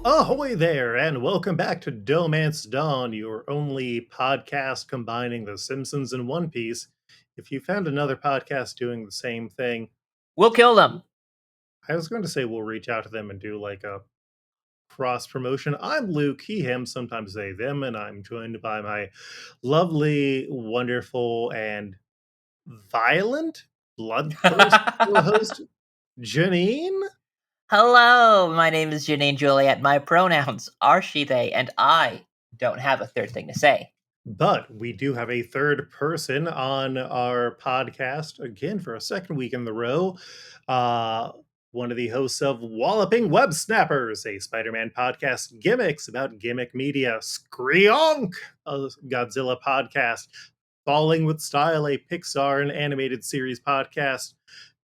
Ahoy there, and welcome back to DohMance Dawn, your only podcast combining The Simpsons and One Piece. If you found another podcast doing the same thing, We'll kill them. I was going to say we'll reach out to them and do like a cross promotion. I'm Luke, he, him, sometimes they, them, and I'm joined by my lovely, wonderful, and violent, bloodthirsty co-host, Janine. Hello, my name is Janine Juliet. My pronouns are she, they, and I don't have a third thing to say. But we do have a third person on our podcast again for a second week in a row. One of the hosts of Walloping Web Snappers, a Spider-Man podcast gimmicks about gimmick media. Screonk, a Godzilla podcast. Falling with Style, a Pixar and animated series podcast.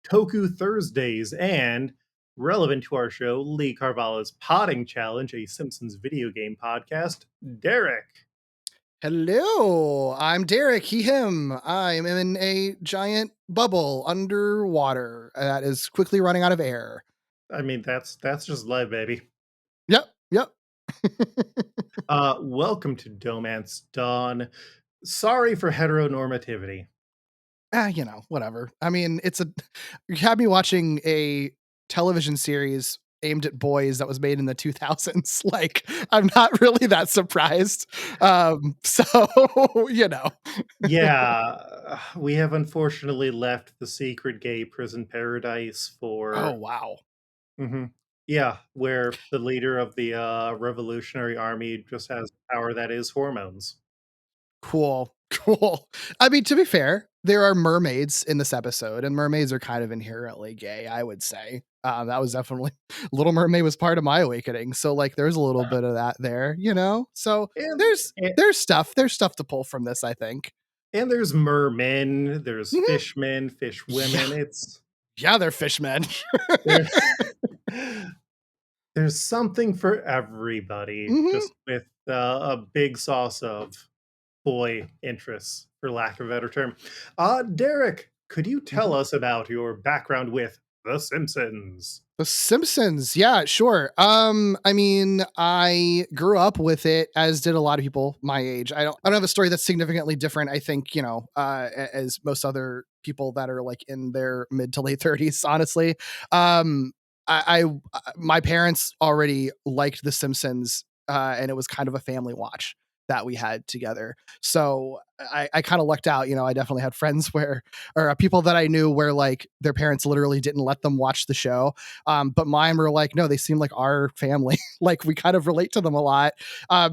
Toku Thursdays, and relevant to our show, Lee Carvalho's Potting Challenge, a Simpsons video game podcast. Derek. Hello, I'm Derek, he, him. I'm in a giant bubble underwater that is quickly running out of air. I mean, that's just life, baby. Yep. Welcome to DohMance Dawn. Sorry for heteronormativity. Whatever. I mean, you had me watching a television series aimed at boys that was made in the 2000s. Like, I'm not really that surprised. So, Yeah, we have unfortunately left the secret gay prison paradise for... Oh, wow. Mhm. Yeah, where the leader of the Revolutionary Army just has power that is hormones. Cool. I mean, to be fair, there are mermaids in this episode, and mermaids are kind of inherently gay, I would say. That was definitely Little Mermaid was part of my awakening, so like there's a little bit of that there, So And, there's stuff to pull from this, I think. and there's mermen, there's fishmen, fish women. They're fishmen. There- There's something for everybody, just with a big sauce of boy interests, for lack of a better term. Derek, could you tell us about your background with The Simpsons? The Simpsons, yeah, sure. I mean, I grew up with it, as did a lot of people my age. I don't have a story that's significantly different. I think, as most other people that are like in their mid to late 30s, honestly. My parents already liked The Simpsons, and it was kind of a family watch that we had together. So I kind of lucked out. I definitely had friends or people that I knew where like their parents literally didn't let them watch the show. But mine were like, no, they seem like our family. Like we kind of relate to them a lot.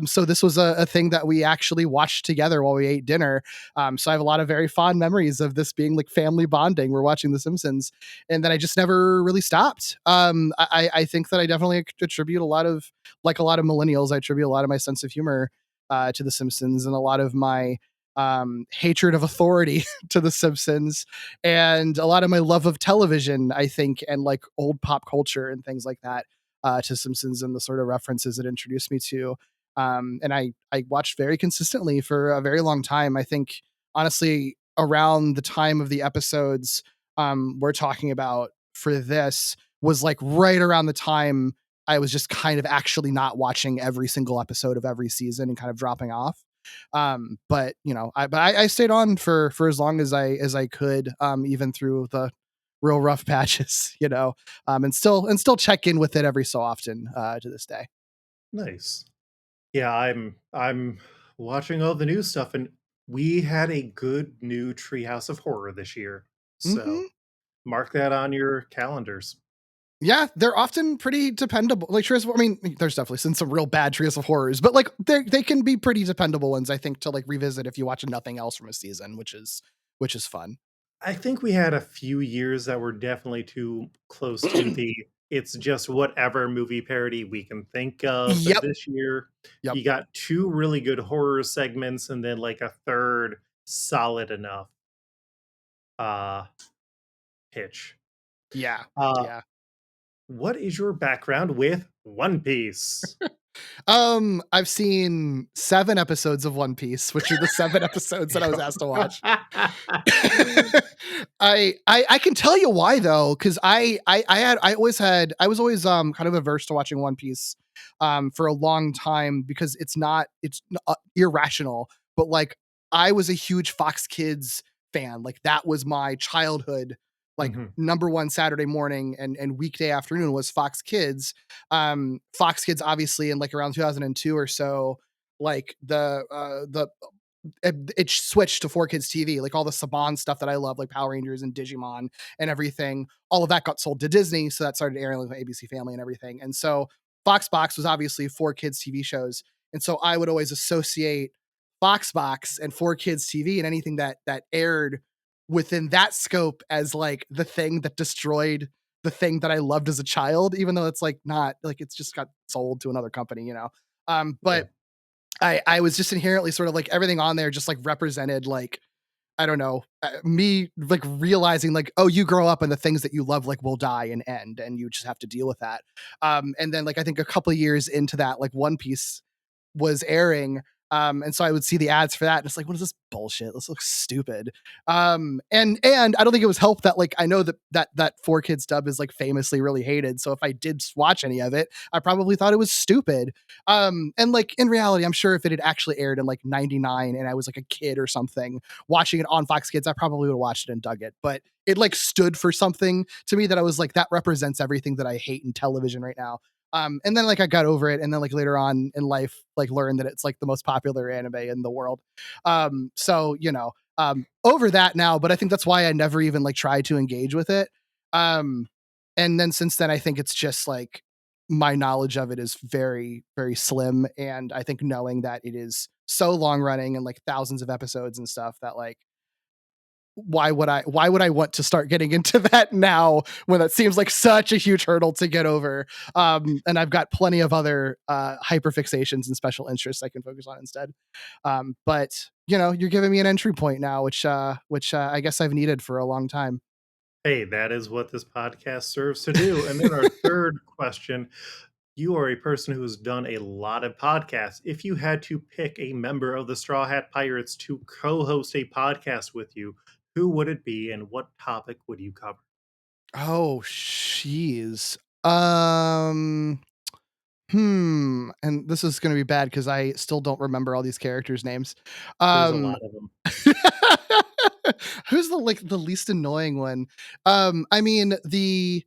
So this was a thing that we actually watched together while we ate dinner. So I have a lot of very fond memories of this being like family bonding. We're watching The Simpsons, and then I just never really stopped. I think that I definitely attribute a lot of millennials. I attribute a lot of my sense of humor to The Simpsons, and a lot of my hatred of authority to The Simpsons, and a lot of my love of television, I think, and like old pop culture and things like that to Simpsons, and the sort of references it introduced me to. And I watched very consistently for a very long time. I think, honestly, around the time of the episodes we're talking about for this was like right around the time I was just kind of actually not watching every single episode of every season and kind of dropping off. But I stayed on for as long as I could, even through the real rough patches, and still check in with it every so often to this day. Nice. Yeah, I'm watching all the new stuff, and we had a good new Treehouse of Horror this year. So mark that on your calendars. Yeah, they're often pretty dependable. Like Treehouse, I mean, there's definitely some real bad Treehouse of Horrors, but like they can be pretty dependable ones, I think, to like revisit if you watch nothing else from a season, which is fun. I think we had a few years that were definitely too close to the it's just whatever movie parody we can think of. But Yep. this year, Yep. you got two really good horror segments and then like a third solid enough pitch. Yeah. Uh, Yeah. what is your background with One Piece? I've seen 7 episodes of One Piece, which are the 7 episodes that I was asked to watch. I can tell you why though, because I was always kind of averse to watching One Piece for a long time because it's irrational, but like I was a huge Fox Kids fan. Like that was my childhood. Like Mhm. number one Saturday morning and weekday afternoon was Fox Kids. Fox Kids obviously in like around 2002 or so, like the it switched to 4 Kids TV, like all the Saban stuff that I love, like Power Rangers and Digimon and everything. All of that got sold to Disney, so that started airing like ABC Family and everything. And so Fox Box was obviously 4 Kids TV shows, and so I would always associate Fox Box and 4 Kids TV and anything that aired within that scope as like the thing that destroyed the thing that I loved as a child, even though it's like not like it's just got sold to another company, you know. Yeah. But I was just inherently sort of like everything on there just like represented like I don't know me like realizing like oh you grow up and the things that you love like will die and end and you just have to deal with that. And then like I think a couple of years into that like One Piece was airing. And so I would see the ads for that, and it's like, what is this bullshit? This looks stupid. And I don't think it was helped that like I know that 4 Kids dub is like famously really hated. So if I did watch any of it, I probably thought it was stupid. And like in reality, I'm sure if it had actually aired in like '99 and I was like a kid or something watching it on Fox Kids, I probably would have watched it and dug it. But it like stood for something to me that I was like, that represents everything that I hate in television right now. And then like I got over it, and then like later on in life, like learned that it's like the most popular anime in the world. So you know, over that now, but I think that's why I never even like tried to engage with it. Um, and then since then, I think it's just like my knowledge of it is very, very slim, and I think knowing that it is so long running and like thousands of episodes and stuff that like why would I want to start getting into that now when that seems like such a huge hurdle to get over? And I've got plenty of other hyperfixations and special interests I can focus on instead. But you know, you're giving me an entry point now, which I guess I've needed for a long time. Hey, that is what this podcast serves to do. And then our third question, you are a person who has done a lot of podcasts. If you had to pick a member of the Straw Hat Pirates to co-host a podcast with you, who would it be and what topic would you cover? Oh, jeez. And this is gonna be bad because I still don't remember all these characters' names. There's a Um lot of them. Who's the like the least annoying one? I mean the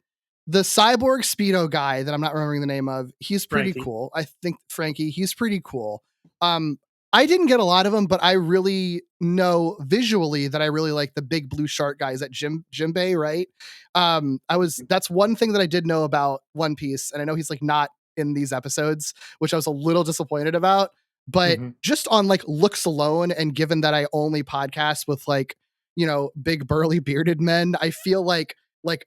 cyborg speedo guy that I'm not remembering the name of, he's pretty Frankie. cool. I think Frankie, he's pretty cool. Um I didn't get a lot of them, but I really know visually that I really like the big blue shark guys at Jimbei, right? I was that's one thing that I did know about One Piece, and I know he's like not in these episodes, which I was a little disappointed about. But Mhm. just on like looks alone, and given that I only podcast with like, you know, big burly bearded men, I feel like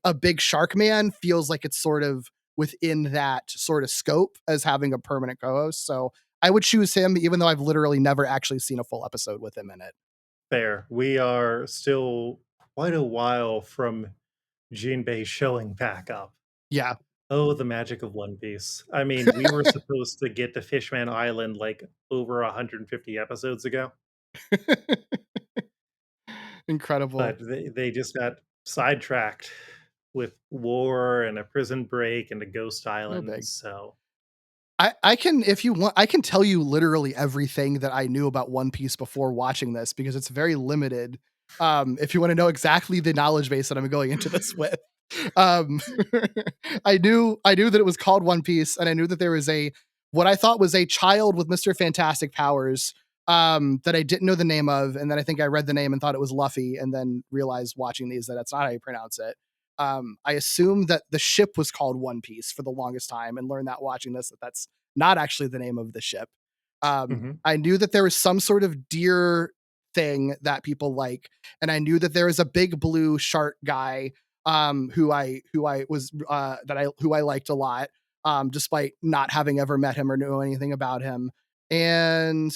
a big shark man feels like it's sort of within that sort of scope as having a permanent co-host. So I would choose him, even though I've literally never actually seen a full episode with him in it. Fair. We are still quite a while from Jinbei showing back up. Yeah. Oh, the magic of One Piece. I mean, we were supposed to get to Fishman Island like over 150 episodes ago, Incredible. but they just got sidetracked with war and a prison break and a ghost No island. big. So I can, if you want, I can tell you literally everything that I knew about One Piece before watching this because it's very limited. If you want to know exactly the knowledge base that I'm going into this with, um, I knew that it was called One Piece, and I knew that there was a what I thought was a child with Mister Fantastic powers. That I didn't know the name of, and then I think I read the name and thought it was Luffy, and then realized watching these that that's not how you pronounce it. I assumed that the ship was called One Piece for the longest time, and learned that watching this that that's not actually the name of the ship. mhm, I knew that there was some sort of deer thing that people like, and I knew that there was a big blue shark guy who I was that I who I liked a lot, despite not having ever met him or know anything about him. And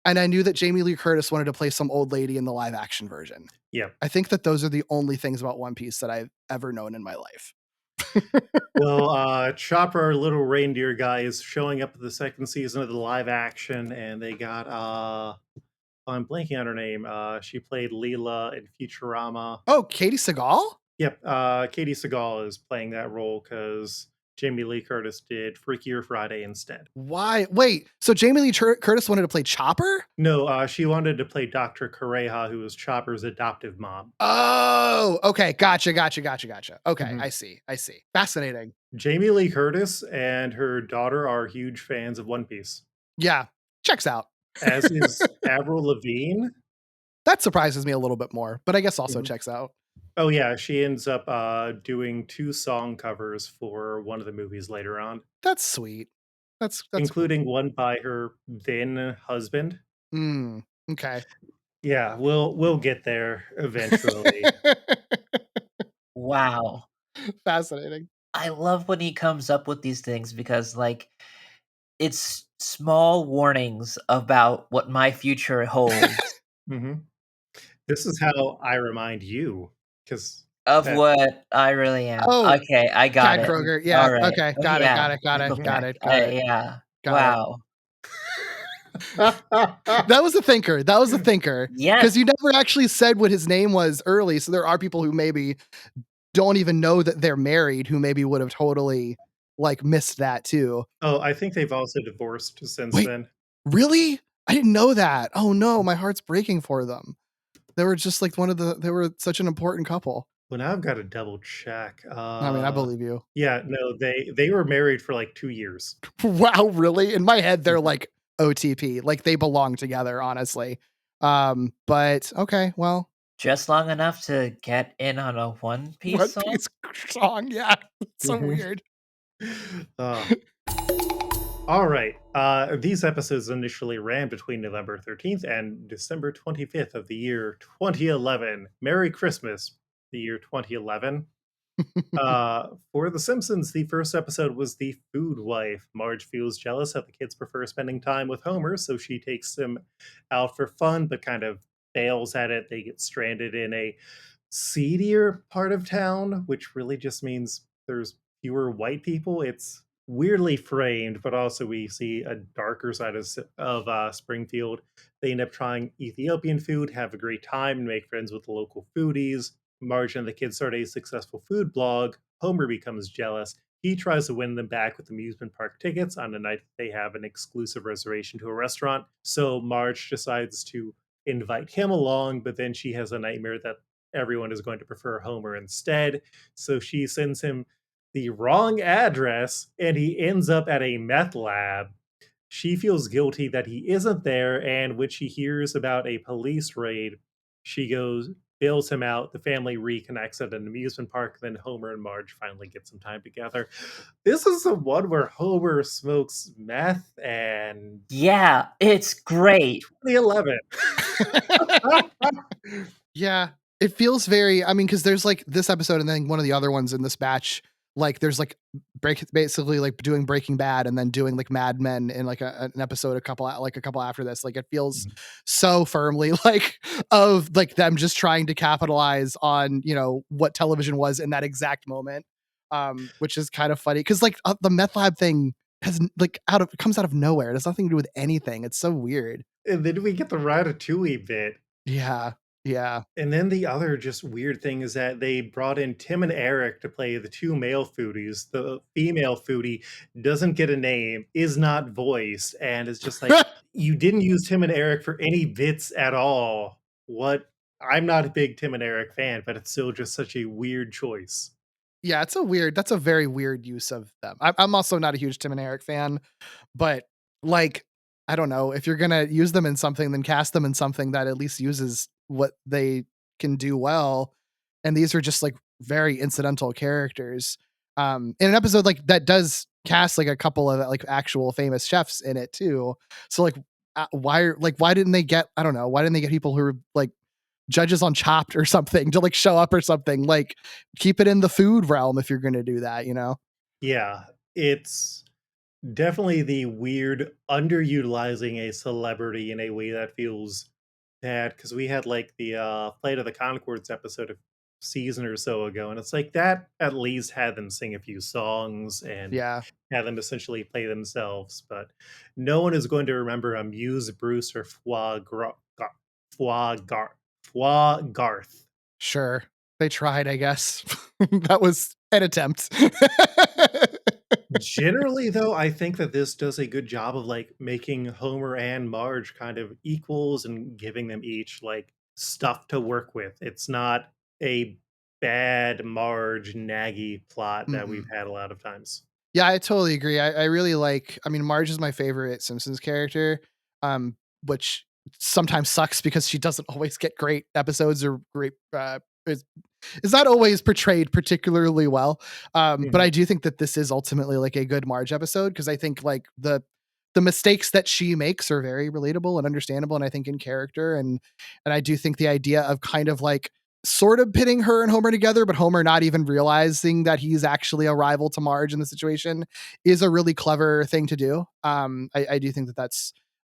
and I knew that Jamie Lee Curtis wanted to play some old lady in the live action version. yeah. I think that those are the only things about One Piece that I've ever known in my life. Well, Chopper, our little reindeer guy, is showing up at the second season of the live action, and they got I'm blanking on her name. She played Leela in Futurama. Oh, Katie Seagal? Yep, Katie Seagal is playing that role because Jamie Lee Curtis did Freakier Friday instead. Why? Wait, so Jamie Lee Curtis wanted to play Chopper? No, she wanted to play Dr. Correja, who was Chopper's adoptive mom. Oh, okay. Gotcha. Okay, Mhm. I see. Fascinating. Jamie Lee Curtis and her daughter are huge fans of One Piece, Yeah, checks out. as is Avril Lavigne. That surprises me a little bit more, but I guess also Mhm. checks out. Oh yeah, she ends up doing 2 song covers for one of the movies later on, That's sweet. That's cool. including one by her then husband. Okay. Yeah, we'll get there eventually. Wow. Fascinating. I love when he comes up with these things because, like, it's small warnings about what my future holds Mhm. This is how I remind you, because of that what I really am. Oh, Okay, I got Chad it. Kroger. Yeah. Alright. Okay. Oh, Got it. yeah. Got it. Got it. Circle Mhm. Got back. it. Got it. Yeah. Got it. Wow. That was a thinker. That was a thinker. Yes. Because you never actually said what his name was early. So there are people who maybe don't even know that they're married who maybe would have totally like missed that too. Oh, I think they've also divorced since Wait, then. really? I didn't know that. Oh no, my heart's breaking for them. They were just like they were such an important couple. Well, now I've gotta double check. I mean, I believe you. Yeah, no, they were married for, like, 2 years. Wow, really? In my head, they're Mhm. like OTP, like they belong together, honestly. But okay, well, Just long enough to get in on a One Piece One song? Piece song, yeah, it's so Mhm. weird. Uh, alright, these episodes initially ran between November 13th and December 25th of the year 2011. Merry Christmas, the year 2011. For The Simpsons, the first episode was the food wife. Marge feels jealous that the kids prefer spending time with Homer, so she takes them out for fun, but kind of fails at it. They get stranded in a seedier part of town, which really just means there's fewer white people. It's weirdly framed, but also we see a darker side of Springfield. They end up trying Ethiopian food, have a great time, and make friends with the local foodies. Marge and the kids start a successful food blog. Homer becomes jealous. He tries to win them back with amusement park tickets on the night that they have an exclusive reservation to a restaurant. So Marge decides to invite him along, but then she has a nightmare that everyone is going to prefer Homer instead. So she sends him the wrong address, and he ends up at a meth lab. She feels guilty that he isn't there, and when she hears about a police raid, she goes, bails him out. The family reconnects at an amusement park. Then Homer and Marge finally get some time together. This is the one where Homer smokes meth and Yeah, it's great. 2011. Yeah, it feels very. I mean, because there's like this episode, and then one of the other ones in this batch. Like, there's like basically like doing Breaking Bad, and then doing like Mad Men in like an episode a couple after this. Like, it feels so firmly like of like them just trying to capitalize on what television was in that exact moment, which is kind of funny because like the meth lab thing has like comes out of nowhere. It has nothing to do with anything. It's so weird. And then we get the Ratatouille bit. Yeah, yeah. And then the other just weird thing is that they brought in Tim and Eric to play the two male foodies. The female foodie doesn't get a name, is not voiced, and it's just like, you didn't use Tim and Eric for any bits at all. What? I'm not a big Tim and Eric fan, but it's still just such a weird choice. Yeah, that's a very weird use of them. I'm also not a huge Tim and Eric fan, but like, I don't know, if you're gonna use them in something, then cast them in something that at least uses what they can do well. And these are just like very incidental characters. In an episode like that does cast like a couple of like actual famous chefs in it too. So why didn't they get, I don't know, why didn't they get people who are like judges on Chopped or something to like show up or something? Like, keep it in the food realm if you're gonna do that, you know? Yeah, it's definitely the weird underutilizing a celebrity in a way that feels bad because we had like the Flight of the Concords episode season or so ago, and it's like that at least had them sing a few songs and Yeah, had them essentially play themselves. But no one is going to remember Muse, Bruce, or Foie, Gar- Foie Garth. sure. They tried, I guess. That was an attempt. Generally, though, I think that this does a good job of like making Homer and Marge kind of equals and giving them each like stuff to work with. It's not a bad Marge naggy plot that we've Mhm. had a lot of times. Yeah, I totally agree. I really like, I mean, Marge is my favorite Simpsons character, um, which sometimes sucks because she doesn't always get great episodes or great is not always portrayed particularly well. But I Mhm. do think that this is ultimately like a good Marge episode because I think like the mistakes that she makes are very relatable and understandable, and I think in character, and I do think the idea of kind of like sort of pitting her and Homer together, but Homer not even realizing that he's actually a rival to Marge in the situation is a really clever thing to do. I do think that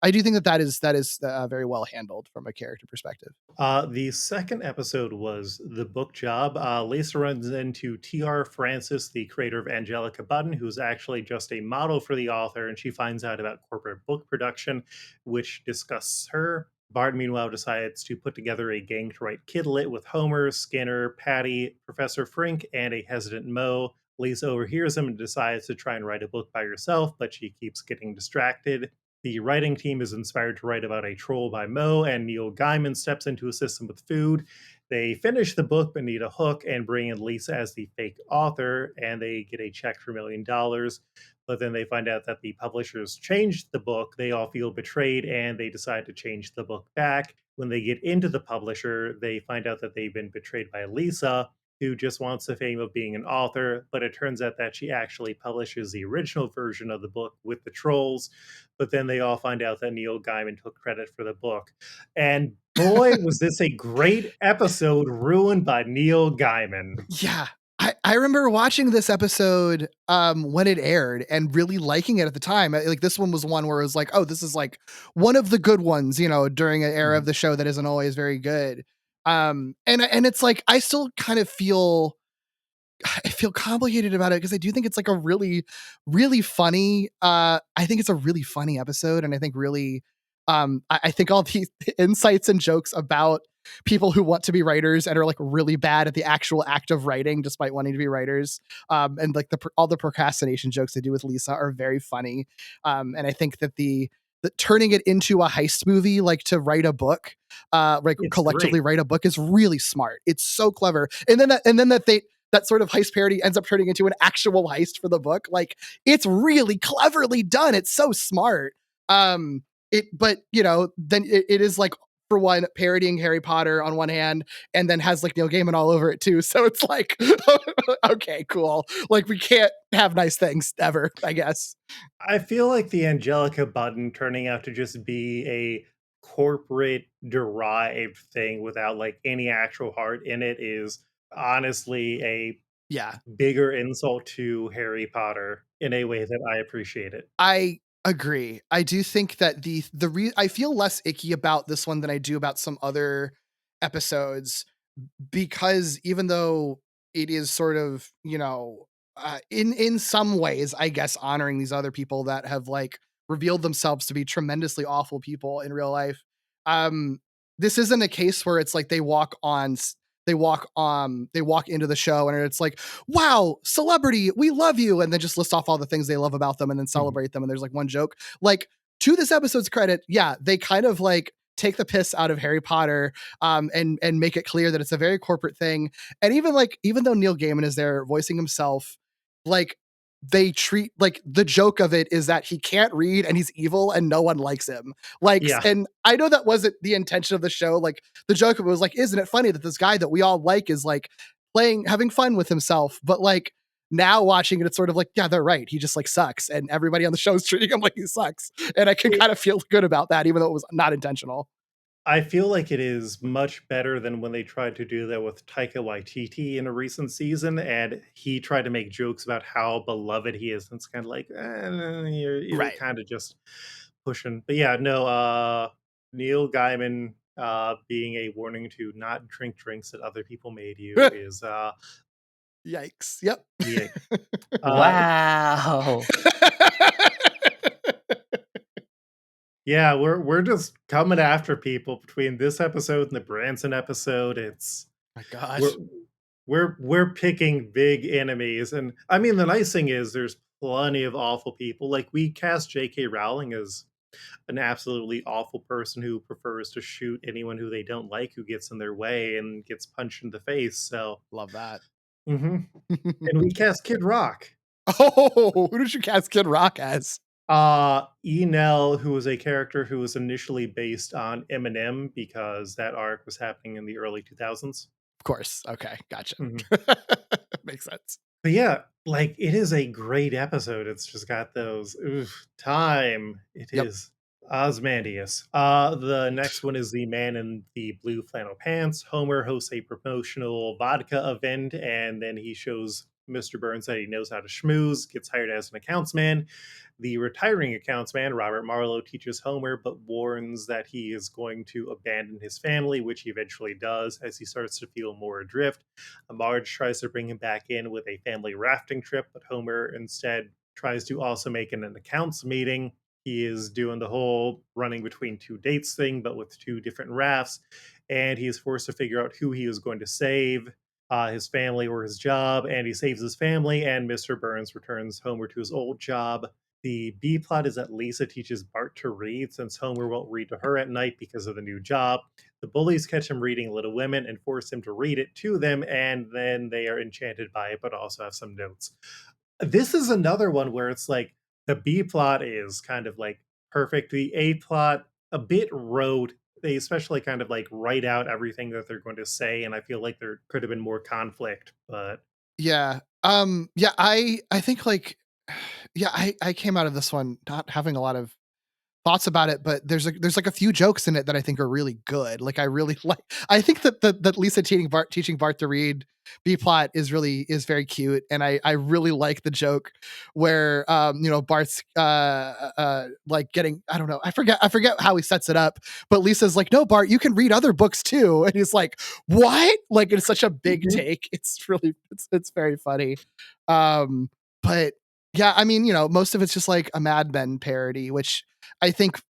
I do think that that is very well handled from a character perspective. The second episode was The Book Job. Lisa runs into T.R. Francis, the creator of Angelica Button, who's actually just a model for the author, and she finds out about corporate book production, which disgusts her. Bart, meanwhile, decides to put together a gang to write Kid Lit with Homer, Skinner, Patty, Professor Frink, and a hesitant Moe. Lisa overhears him and decides to try and write a book by herself, but she keeps getting distracted. The writing team is inspired to write about a troll by Moe, and Neil Gaiman steps in to assist them with food. They finish the book but need a hook and bring in Lisa as the fake author, and they get a check for $1 million. But then they find out that the publishers changed the book. They all feel betrayed and they decide to change the book back. When they get into the publisher, they find out that they've been betrayed by Lisa, who just wants the fame of being an author. But it turns out that she actually publishes the original version of the book with the trolls, but then they all find out that Neil Gaiman took credit for the book. And boy, was this a great episode ruined by Neil Gaiman. Yeah. I remember watching this episode when it aired and really liking it at the time. Like this one was one where it was like, oh, this is like one of the good ones, you know, during an era of Mhm. the show that isn't always very good. And it's like I still kind of feel I feel complicated about it because I do think it's like a really, really funny. I think it's a really funny episode, and I think really, I think all these insights and jokes about people who want to be writers and are like really bad at the actual act of writing, despite wanting to be writers, and like all the procrastination jokes they do with Lisa are very funny. And I think that the turning it into a heist movie, like to write a book, like It's collectively great. write a book, is really smart. It's so clever, and then that sort of heist parody ends up turning into an actual heist for the book. Like it's really cleverly done. It's so smart. But you know, then it is like for one parodying Harry Potter on one hand, and then has like Neil Gaiman all over it too. So it's like, okay, cool. Like we can't have nice things ever, I guess. I feel like the Angelica button turning out to just be a corporate derived thing without like any actual heart in it is honestly a Yeah, bigger insult to Harry Potter in a way that I appreciate it. I agree. I do think that I feel less icky about this one than I do about some other episodes because even though it is sort of, you know, in some ways, I guess, honoring these other people that have like revealed themselves to be tremendously awful people in real life. Um, this isn't a case where it's like they walk into the show and it's like, wow, celebrity, we love you, and then just list off all the things they love about them and then Mhm. celebrate them. And there's like one joke. Like to this episode's credit, yeah, they kind of like take the piss out of Harry Potter, and make it clear that it's a very corporate thing. And even though Neil Gaiman is there voicing himself, like they treat like the joke of it is that he can't read and he's evil and no one likes him. Like, Yeah. and I know that wasn't the intention of the show. Like the joke of it was like, isn't it funny that this guy that we all like is like having fun with himself? But like now watching it, it's sort of like, yeah, they're right. He just like sucks, and everybody on the show is treating him like he sucks. And I can kind of feel good about that, even though it was not intentional. I feel like it is much better than when they tried to do that with Taika Waititi in a recent season, and he tried to make jokes about how beloved he is. And it's kind of like, you're Right. kind of just pushing. But yeah, no, Neil Gaiman. being a warning to not drink drinks that other people made you is Yikes. Yep. yeah. Wow. Yeah, we're just coming after people between this episode and the Branson episode. It's My we're gosh. we're picking big enemies, and I mean the nice thing is there's plenty of awful people. Like we cast J.K. Rowling as an absolutely awful person who prefers to shoot anyone who they don't like who gets in their way and gets punched in the face. So, Love that. and we cast Kid Rock. Oh, who did you cast Kid Rock as? Enel, who was a character who was initially based on Eminem because that arc was happening in the early 2000s. Of course. Okay, gotcha. Mhm. Makes sense. But yeah, like it is a great episode. It's just got those time. It Yep. is Osmandius. The next one is the man in the blue flannel pants. Homer hosts a promotional vodka event, and then he shows Mr. Burns that he knows how to schmooze, gets hired as an accountsman. The retiring accountsman, Robert Marlowe, teaches Homer, but warns that he is going to abandon his family, which he eventually does as he starts to feel more adrift. Marge tries to bring him back in with a family rafting trip, but Homer instead tries to also make an accounts meeting. He is doing the whole running between two dates thing, but with two different rafts, and he is forced to figure out who he is going to save, his family or his job, and he saves his family, and Mr. Burns returns Homer to his old job. The B plot is that Lisa teaches Bart to read since Homer won't read to her at night because of the new job. The bullies catch him reading Little Women and force him to read it to them, and then they are enchanted by it, but also have some notes. This is another one where it's like the B plot is kind of like perfect. The A plot, a bit rote. They especially kind of like write out everything that they're going to say, and I feel like there could have been more conflict, but Yeah. Yeah, I think like yeah, I came out of this one not having a lot of thoughts about it, but there's like a few jokes in it that I think are really good. Like I really like I think that Lisa teaching Bart to read B plot is very cute. And I really like the joke where Bart's like getting I don't know, I forget how he sets it up, but Lisa's like, no, Bart, you can read other books too. And he's like, what? Like it's such a big Mhm. take. It's really it's very funny. But yeah, I mean, most of it's just like a Mad Men parody, which I think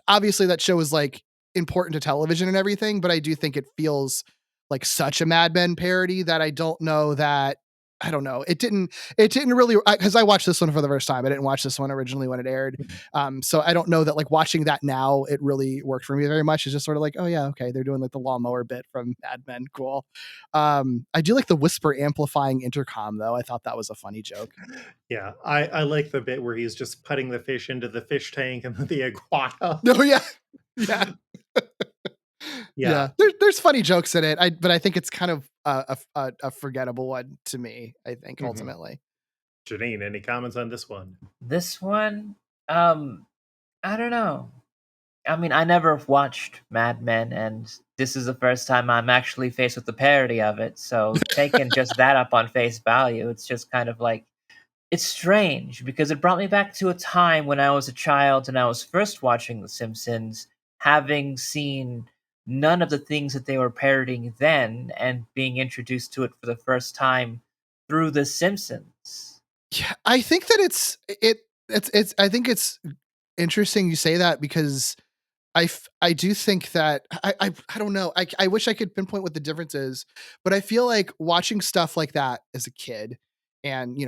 obviously that show is like important to television and everything, but I do think it feels like such a Mad Men parody that I don't know that I don't know. It didn't really because I watched this one for the first time. I didn't watch this one originally when it aired. So I don't know that like watching that now it really worked for me very much. It's just sort of like, oh yeah, okay, they're doing like the lawnmower bit from Mad Men. Cool. I do like the whisper amplifying intercom though. I thought that was a funny joke. Yeah, I like the bit where he's just putting the fish into the fish tank and the iguana. No, yeah. Yeah. Yeah. Yeah, there's funny jokes in it. But I think it's kind of a forgettable one to me. I think Mhm. ultimately. Janine, any comments on this one? This one, um, I don't know. I mean, I never watched Mad Men, and this is the first time I'm actually faced with the parody of it. So taking just that up on face value, it's just kind of like it's strange because it brought me back to a time when I was a child and I was first watching The Simpsons, having seen none of the things that they were parodying then and being introduced to it for the first time through The Simpsons. Yeah, I think that it's I think it's interesting you say that because I do think that I don't know. I wish I could pinpoint what the difference is, but I feel like watching stuff like that as a kid and,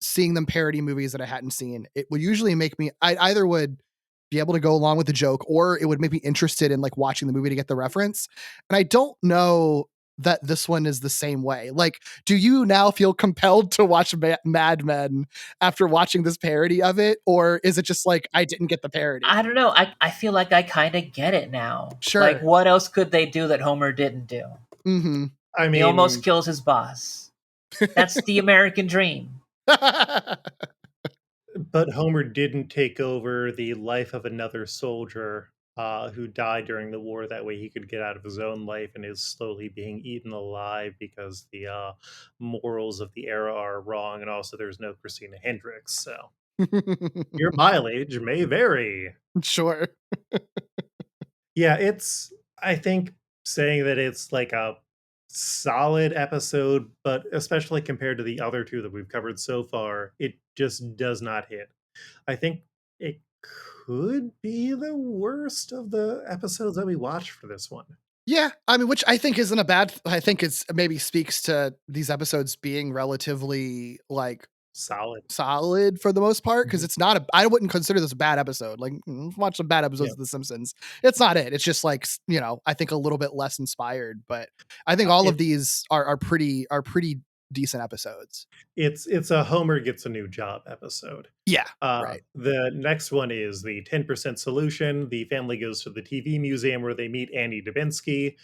seeing them parody movies that I hadn't seen, it would usually make me I either would be able to go along with the joke or it would make me interested in like watching the movie to get the reference. And I don't know that this one is the same way. Like, do you now feel compelled to watch Mad Men after watching this parody of it? Or is it just like, I didn't get the parody? I don't know. I feel like I kind of get it now. Like, Sure. what else could they do that Homer didn't do? Mm-hmm. I He almost mean, kills his boss. That's the American dream. but Homer didn't take over the life of another soldier who died during the war. That way he could get out of his own life and is slowly being eaten alive because the morals of the era are wrong. And also, there's no Christina Hendricks. So your mileage may vary. Sure. Yeah, I think saying that it's like a solid episode, but especially compared to the other two that we've covered so far, it just does not hit. I think it could be the worst of the episodes that we watched for this one. Yeah, I mean, which I think isn't a bad I think it's maybe speaks to these episodes being relatively, like, Solid. solid for the most part, because Mhm. it's not a I wouldn't consider this a bad episode, like, watch some bad Yeah. episodes of The Simpsons. It's not it, it's just, like, I think a little bit less inspired, but I think all of It these are pretty decent episodes. it's a Homer gets a new job episode. Yeah, right. The next one is the 10% solution. The family goes to the TV museum where they meet Annie Dubinsky.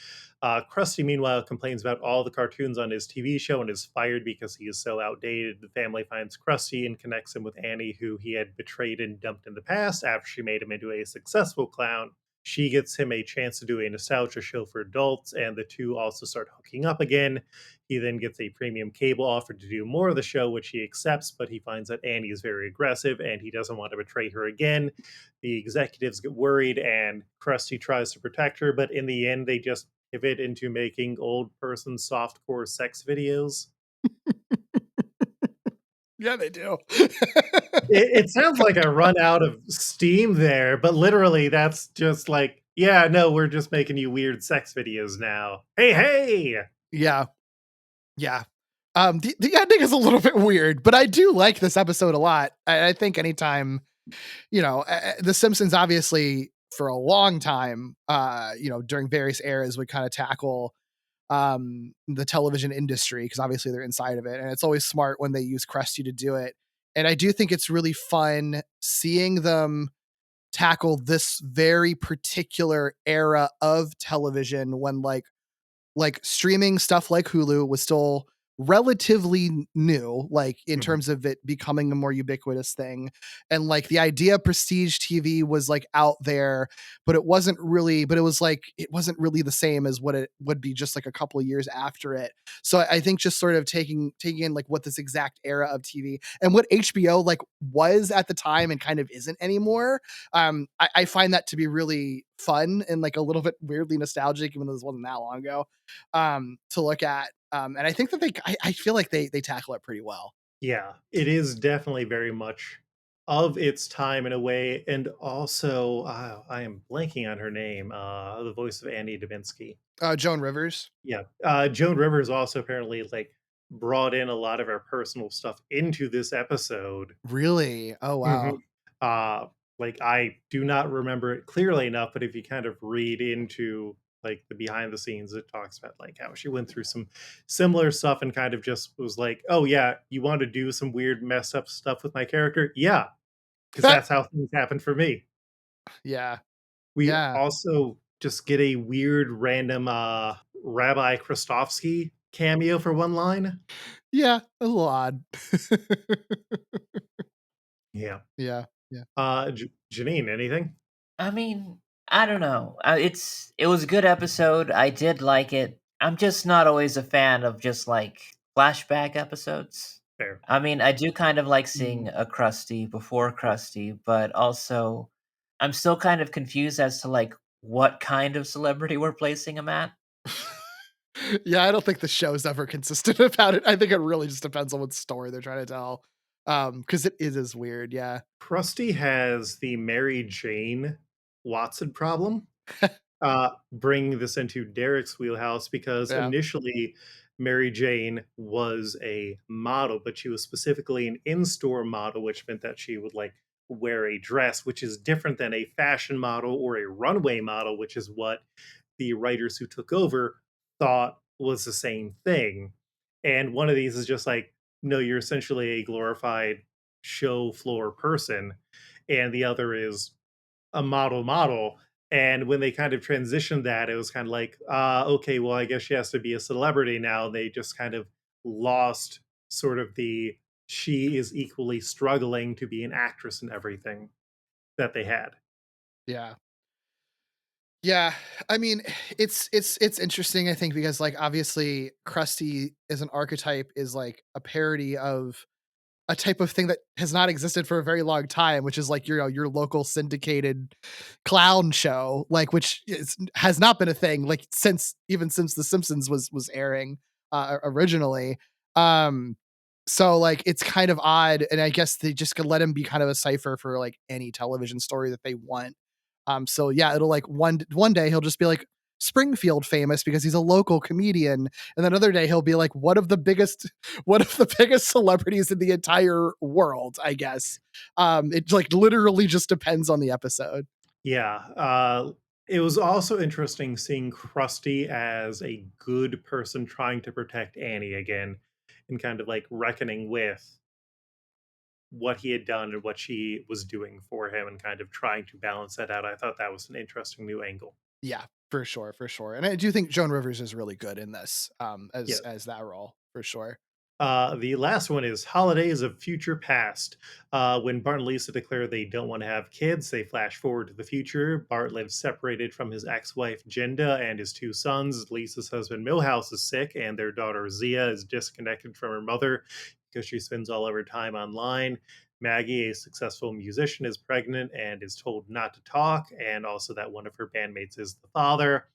Krusty, meanwhile, complains about all the cartoons on his TV show and is fired because he is so outdated. The family finds Krusty and connects him with Annie, who he had betrayed and dumped in the past after she made him into a successful clown. She gets him a chance to do a nostalgia show for adults, and the two also start hooking up again. He then gets a premium cable offer to do more of the show, which he accepts, but he finds that Annie is very aggressive and he doesn't want to betray her again. The executives get worried and Krusty tries to protect her, but in the end, they just pivot into making old person softcore sex videos. Yeah, they do. It sounds like I run out of steam there, but literally, that's just like, yeah, no, we're just making you weird sex videos now. Hey, hey! Yeah, yeah. The ending is a little bit weird, but I do like this episode a lot. I think anytime The Simpsons obviously for a long time, during various eras would kind of tackle the television industry because obviously they're inside of it, and it's always smart when they use Krusty to do it. And I do think it's really fun seeing them tackle this very particular era of television when streaming stuff like Hulu was still relatively new, like in Mhm. terms of it becoming a more ubiquitous thing. And like the idea of prestige TV was like out there, but it was like, it wasn't really the same as what it would be just like a couple of years after it. So I think just sort of taking in like what this exact era of TV and what HBO like was at the time and kind of isn't anymore. I find that to be really fun and like a little bit weirdly nostalgic, even though this wasn't that long ago to look at. And I think that I feel like they tackle it pretty well. Yeah, it is definitely very much of its time in a way, and also, I am blanking on her name, the voice of Annie Dubinsky. Joan Rivers. Yeah, Joan Rivers also apparently, like, brought in a lot of her personal stuff into this episode. Really? Oh Mhm. wow. Uh, like, I do not remember it clearly enough, but if you kind of read into, like, the behind the scenes, it talks about, like, how she went through some similar stuff and kind of just was like, "Oh, yeah, you want to do some weird messed up stuff with my character? Yeah, because that's how things happen for me." Yeah. We Yeah. also just get a weird random, Rabbi Krostofsky cameo for one line. Yeah. A little odd. Yeah. Yeah. Yeah. Janine, anything? I mean, I don't know. It was a good episode. I did like it. I'm just not always a fan of just like flashback episodes. Fair. I mean, I do kind of like Mm. seeing a Krusty before Krusty, but also I'm still kind of confused as to like what kind of celebrity we're placing him at. Yeah, I don't think the show's ever consistent about it. I think it really just depends on what story they're trying to tell. Because it is weird, yeah. Krusty has the Mary Jane Watson problem. Bringing this into Derek's wheelhouse because Yeah. initially Mary Jane was a model, but she was specifically an in-store model, which meant that she would like wear a dress, which is different than a fashion model or a runway model, which is what the writers who took over thought was the same thing. And one of these is just like, no, you're essentially a glorified show floor person. And the other is a model. And when they kind of transitioned that, it was kind of like, okay, well, I guess she has to be a celebrity now. They just kind of lost sort of the she is equally struggling to be an actress and everything that they had. Yeah. Yeah, I mean, it's interesting, I think, because like obviously Krusty as an archetype is like a parody of a type of thing that has not existed for a very long time, which is like your local syndicated clown show, like has not been a thing like since the Simpsons was airing originally. Um, so like it's kind of odd, and I guess they just could let him be kind of a cipher for like any television story that they want. So yeah, it'll like one day he'll just be like Springfield famous because he's a local comedian, and then another day he'll be like one of the biggest celebrities in the entire world, I guess. It like literally just depends on the episode. Yeah. It was also interesting seeing Krusty as a good person trying to protect Annie again and kind of like reckoning with what he had done and what she was doing for him and kind of trying to balance that out. I thought that was an interesting new angle. Yeah, for sure, for sure. And I do think Joan Rivers is really good in this, Yes. as that role for sure. The last one is Holidays of Future Past. When Bart and Lisa declare they don't want to have kids, they flash forward to the future. Bart lives separated from his ex wife, Jinda, and his two sons. Lisa's husband, Milhouse, is sick, and their daughter, Zia, is disconnected from her mother because she spends all of her time online. Maggie, a successful musician, is pregnant and is told not to talk, and also that one of her bandmates is the father.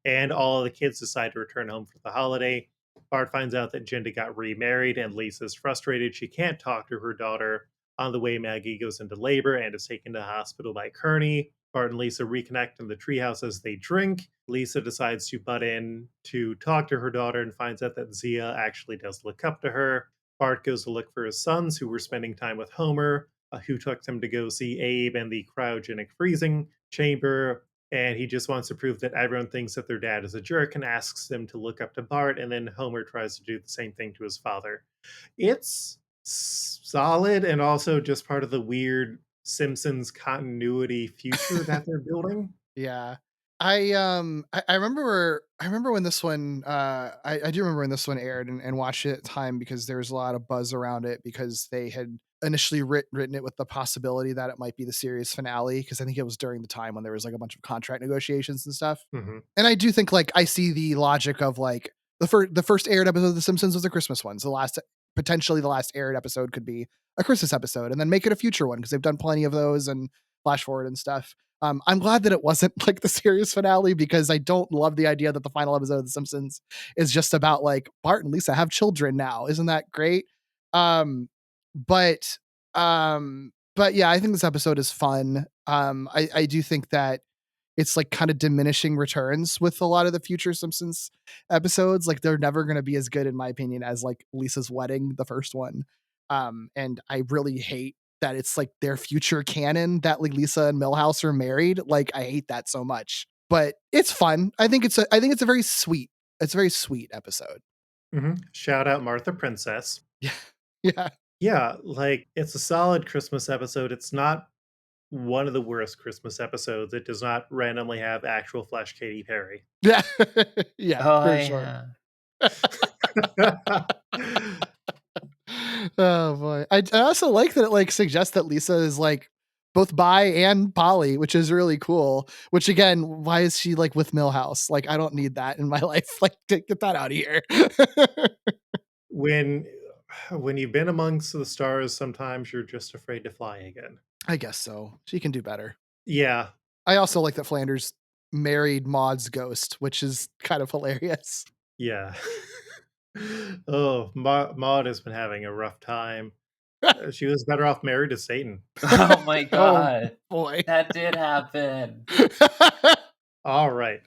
And all of the kids decide to return home for the holiday. Bart finds out that Jinda got remarried, and Lisa's frustrated she can't talk to her daughter. On the way, Maggie goes into labor and is taken to the hospital by Kearney. Bart and Lisa reconnect in the treehouse as they drink. Lisa decides to butt in to talk to her daughter and finds out that Zia actually does look up to her. Bart goes to look for his sons, who were spending time with Homer, who took them to go see Abe and the cryogenic freezing chamber, and he just wants to prove that everyone thinks that their dad is a jerk and asks them to look up to Bart, and then Homer tries to do the same thing to his father. It's solid and also just part of the weird Simpsons continuity future that they're building. Yeah. I remember when this one I do remember when this one aired and watched it at the time because there was a lot of buzz around it because they had initially written it with the possibility that it might be the series finale because I think it was during the time when there was like a bunch of contract negotiations and stuff. Hmm. And I do think like I see the logic of like the first aired episode of The Simpsons was a Christmas one. So potentially the last aired episode could be a Christmas episode and then make it a future one because they've done plenty of those and flash forward and stuff. I'm glad that it wasn't like the series finale because I don't love the idea that the final episode of The Simpsons is just about like Bart and Lisa have children now. Isn't that great? Um, but but yeah, I think this episode is fun. I do think that it's like kind of diminishing returns with a lot of the future Simpsons episodes. Like they're never going to be as good, in my opinion, as like Lisa's wedding, the first one. And I really hate that it's like their future canon that like Lisa and Milhouse are married. Like I hate that so much, but it's fun. I think it's a very sweet, it's a very sweet episode. Shout out Martha Princess. Yeah. Yeah. Yeah, like it's a solid Christmas episode. It's not one of the worst Christmas episodes. It does not randomly have actual flesh Katy Perry. Yeah. Yeah, Oh for sure. yeah. Oh boy. I also like that it like suggests that Lisa is like both bi and poly, which is really cool. Which again, why is she like with Millhouse? Like I don't need that in my life. Like get that out of here. when when you've been amongst the stars, sometimes you're just afraid to fly again. I guess so. She can do better. Yeah, I also like that Flanders married Maud's ghost, which is kind of hilarious. yeah. Oh, Maud has been having a rough time. She was better off married to Satan. Oh my Oh god. boy. That did happen. All right.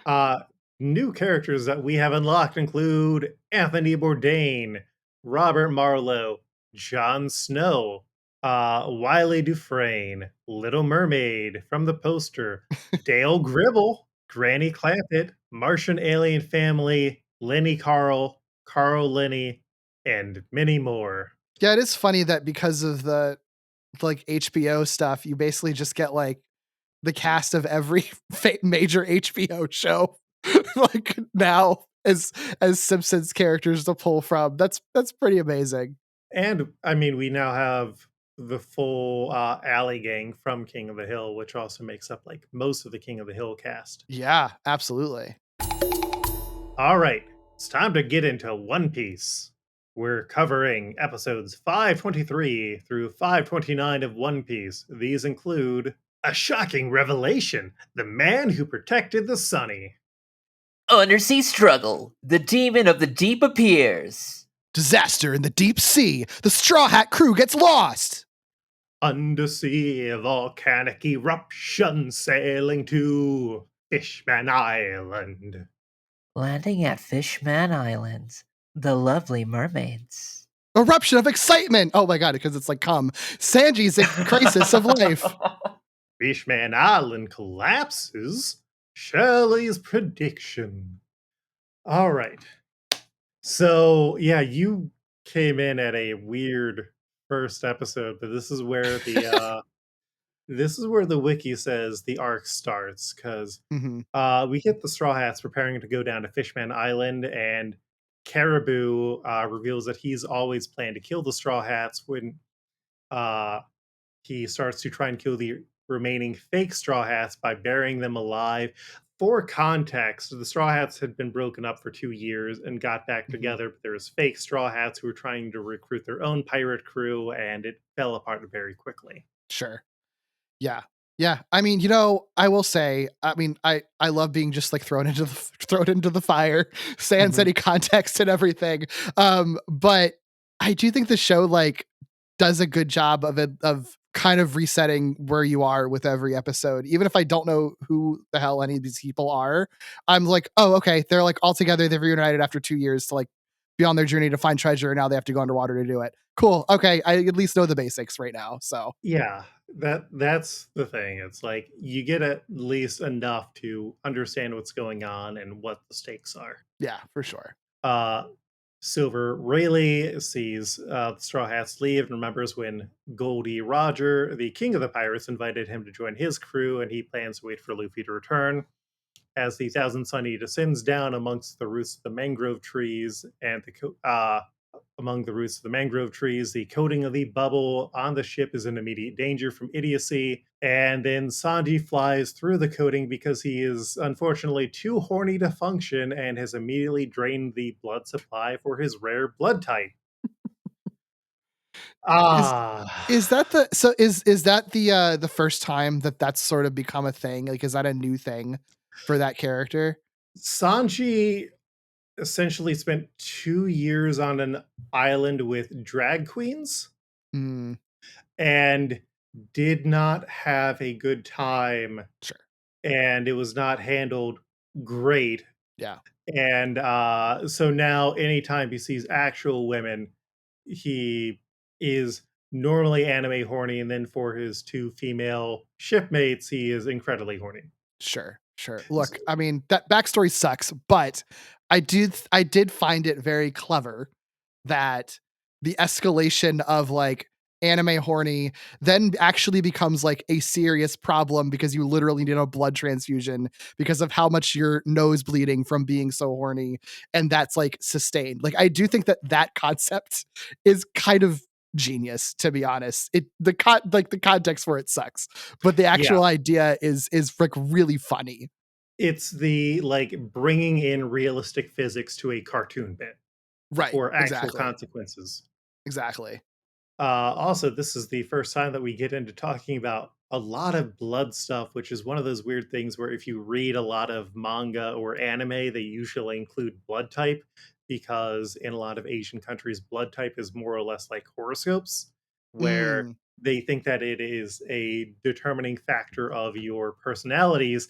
Uh, New characters that we have unlocked include Anthony Bourdain, Robert Marlowe, Jon Snow, Wiley Dufresne, Little Mermaid from the poster, Dale Gribble, Granny Clampett, Martian Alien Family, Lenny Carl, Carl Lenny, and many more. Yeah, it is funny that because of the like HBO stuff, you basically just get like the cast of every major HBO show like now as Simpsons characters to pull from. That's pretty amazing. And I mean, we now have the full Alley gang from King of the Hill, which also makes up like most of the King of the Hill cast. Yeah, absolutely. All right, it's time to get into One Piece. We're covering episodes 523 through 529 of One Piece. These include a shocking revelation: the man who protected the Sunny. Undersea struggle. The demon of the deep appears. Disaster in the deep sea. The Straw Hat crew gets lost. Undersea volcanic eruption sailing to Fishman Island. Landing at Fishman Island. The lovely mermaids. Eruption of excitement. Oh my god, because it's like Sanji's in crisis of life. Fishman Island collapses. Shirley's prediction. All right. So, yeah, you came in at a weird first episode, but this is where the wiki says the arc starts, because Mhm. we get the Straw Hats preparing to go down to Fishman Island, and Caribou reveals that he's always planned to kill the Straw Hats when uh, he starts to try and kill the remaining fake Straw Hats by burying them alive. For context, the Straw Hats had been broken up for 2 years and got back Mhm. together, but there was fake Straw Hats who were trying to recruit their own pirate crew, and it fell apart very quickly. Sure. Yeah. Yeah. I mean, I will say, I love being just like thrown into the fire, sans Mhm. any context and everything. But I do think the show like does a good job of kind of resetting where you are with every episode. Even if I don't know who the hell any of these people are, I'm like, oh, okay, they're like all together, they've reunited after 2 years to like be on their journey to find treasure, and now they have to go underwater to do it. Cool. Okay, I at least know the basics right now. So Yeah, that's the thing. It's like you get at least enough to understand what's going on and what the stakes are. yeah, for sure. Uh, Silver Rayleigh sees the Straw Hats leave and remembers when Goldie Roger, the king of the pirates, invited him to join his crew, and he plans to wait for Luffy to return. As the Thousand Sunny descends down amongst the roots of the mangrove trees and among the roots of the mangrove trees, the coating of the bubble on the ship is in immediate danger from idiocy. And then Sanji flies through the coating because he is unfortunately too horny to function and has immediately drained the blood supply for his rare blood type. Is Ah, is that the first time that that's sort of become a thing? Like, is that a new thing for that character? Sanji essentially spent 2 years on an island with drag queens Mm, and did not have a good time, sure. and it was not handled great. Yeah. And so now anytime he sees actual women, he is normally anime horny, and then for his two female shipmates he is incredibly horny. Sure. Sure. Look, I mean, that backstory sucks, but I did find it very clever that the escalation of like anime horny then actually becomes like a serious problem because you literally need a blood transfusion because of how much your nose bleeding from being so horny, and that's like sustained. Like I do think that that concept is kind of genius, to be honest. Like the context for it sucks, but the Yeah, actual idea is like really funny. it's the like bringing in realistic physics to a cartoon bit Right, for actual exactly. consequences. Exactly. Also, this is the first time that we get into talking about a lot of blood stuff, which is one of those weird things where if you read a lot of manga or anime, they usually include blood type because in a lot of Asian countries, blood type is more or less like horoscopes, where Mm, they think that it is a determining factor of your personalities.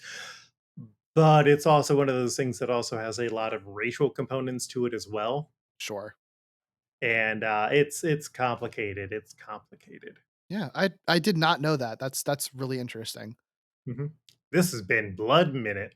But it's also one of those things that also has a lot of racial components to it as well. sure. And it's complicated. It's complicated. Yeah, I did not know that. That's really interesting. Mhm. This has been Blood Minute.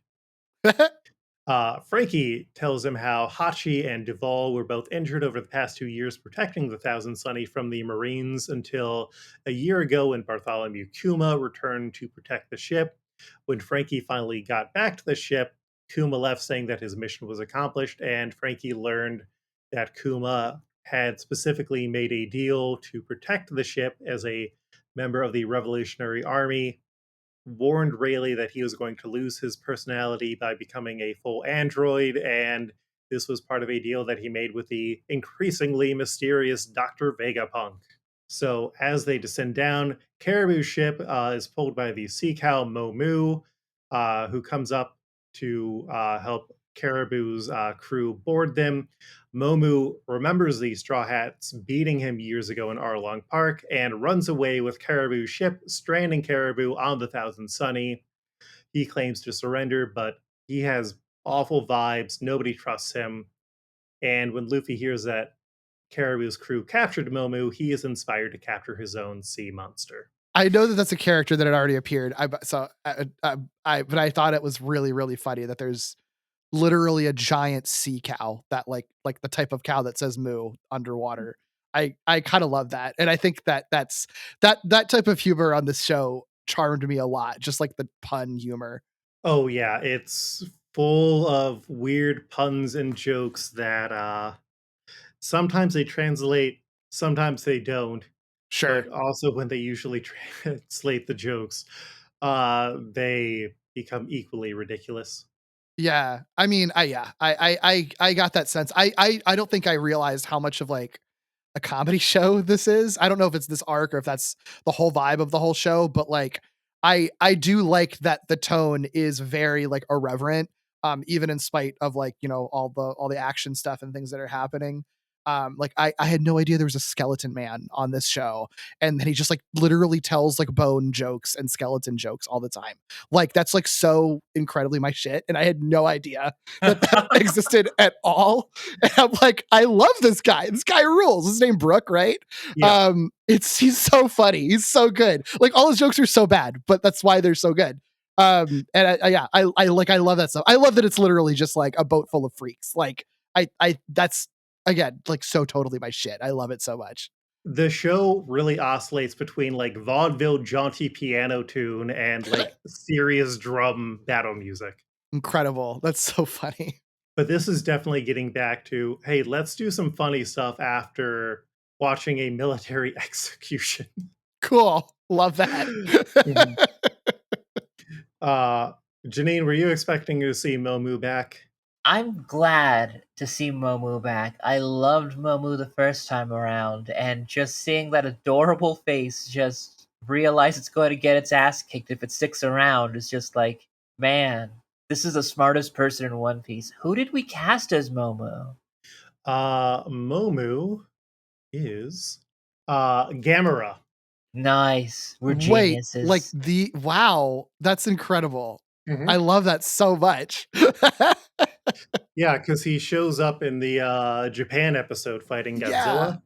Frankie tells him how Hachi and Duval were both injured over the past 2 years protecting the Thousand Sunny from the Marines until a year ago when Bartholomew Kuma returned to protect the ship. When Frankie finally got back to the ship, Kuma left saying that his mission was accomplished, and Frankie learned that Kuma had specifically made a deal to protect the ship as a member of the Revolutionary Army, warned Rayleigh that he was going to lose his personality by becoming a full android, and This was part of a deal that he made with the increasingly mysterious Dr. Vegapunk. So as they descend down, Caribou's ship is pulled by the sea cow Momu, who comes up to help Caribou's crew board them. Momu remembers the Straw Hats beating him years ago in Arlong Park and runs away with Caribou's ship, stranding Caribou on the Thousand Sunny. He claims to surrender, but he has awful vibes. Nobody trusts him. And when Luffy hears that Caribou's crew captured Momu, he is inspired to capture his own sea monster. I know that that's a character that had already appeared. But I thought it was really, really funny that there's literally a giant sea cow that like the type of cow that says moo underwater. I kind of love that, and I think that type of humor on this show charmed me a lot. Just like the pun humor. Oh yeah, it's full of weird puns and jokes that sometimes they translate, sometimes they don't. Sure. But also when they usually translate the jokes, they become equally ridiculous. Yeah. I mean, I got that sense. I don't think I realized how much of like a comedy show this is. I don't know if it's this arc or if that's the whole vibe of the whole show, but like I do like that the tone is very like irreverent, even in spite of like, you know, all the action stuff and things that are happening. Like I had no idea there was a skeleton man on this show. And then he just like literally tells like bone jokes and skeleton jokes all the time. Like that's like so incredibly my shit. And I had no idea that that existed at all. And I'm like, I love this guy. This guy rules. His name Brooke, right? Yeah. He's so funny. He's so good. Like all his jokes are so bad, but that's why they're so good. And I love that stuff. I love that it's literally just like a boat full of freaks. Like that's again like so totally my shit. I love it so much. The show really oscillates between like vaudeville jaunty piano tune and like serious drum battle music. Incredible. That's so funny. But this is definitely getting back to, hey, let's do some funny stuff after watching a military execution. Cool. Love that. Mhm. Janine, were you expecting to see Momu back? I'm glad to see Momu back. I loved Momu the first time around, and just seeing that adorable face just realize it's going to get its ass kicked if it sticks around is just like, man, this is the smartest person in One Piece. Who did we cast as Momu? Momu is Gamera. Nice. We're Wait, like geniuses. wow, that's incredible. Mhm. I love that so much. Yeah, because he shows up in the Japan episode fighting Yeah. Godzilla.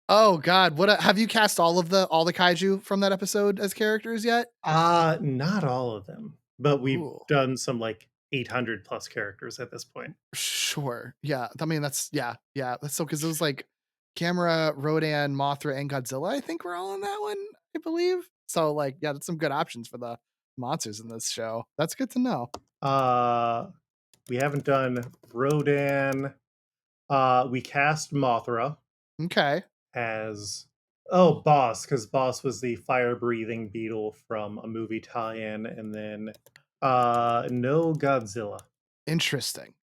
Oh god, have you cast all the kaiju from that episode as characters yet? Not all of them, but we've Ooh. done some like 800 plus characters at this point. Sure. Yeah. I mean, that's yeah. That's so because it was like Gamera, Rodan, Mothra, and Godzilla. I think we're all in that one. I believe. So like, yeah, that's some good options for the monsters in this show. That's good to know. We haven't done Rodan. We cast Mothra Okay. as Boss, because Boss was the fire breathing beetle from a movie tie-in, and then no Godzilla. Interesting.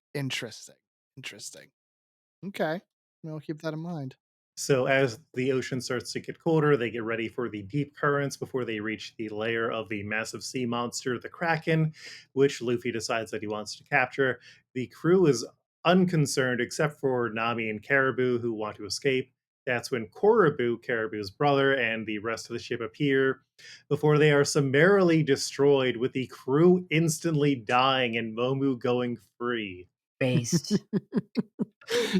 Okay. We'll keep that in mind. So as the ocean starts to get colder, they get ready for the deep currents before they reach the lair of the massive sea monster, the Kraken, which Luffy decides that he wants to capture. The crew is unconcerned except for Nami and Caribou, who want to escape. That's when Koribu, Caribou's brother, and the rest of the ship appear before they are summarily destroyed, with the crew instantly dying and Momu going free. Based.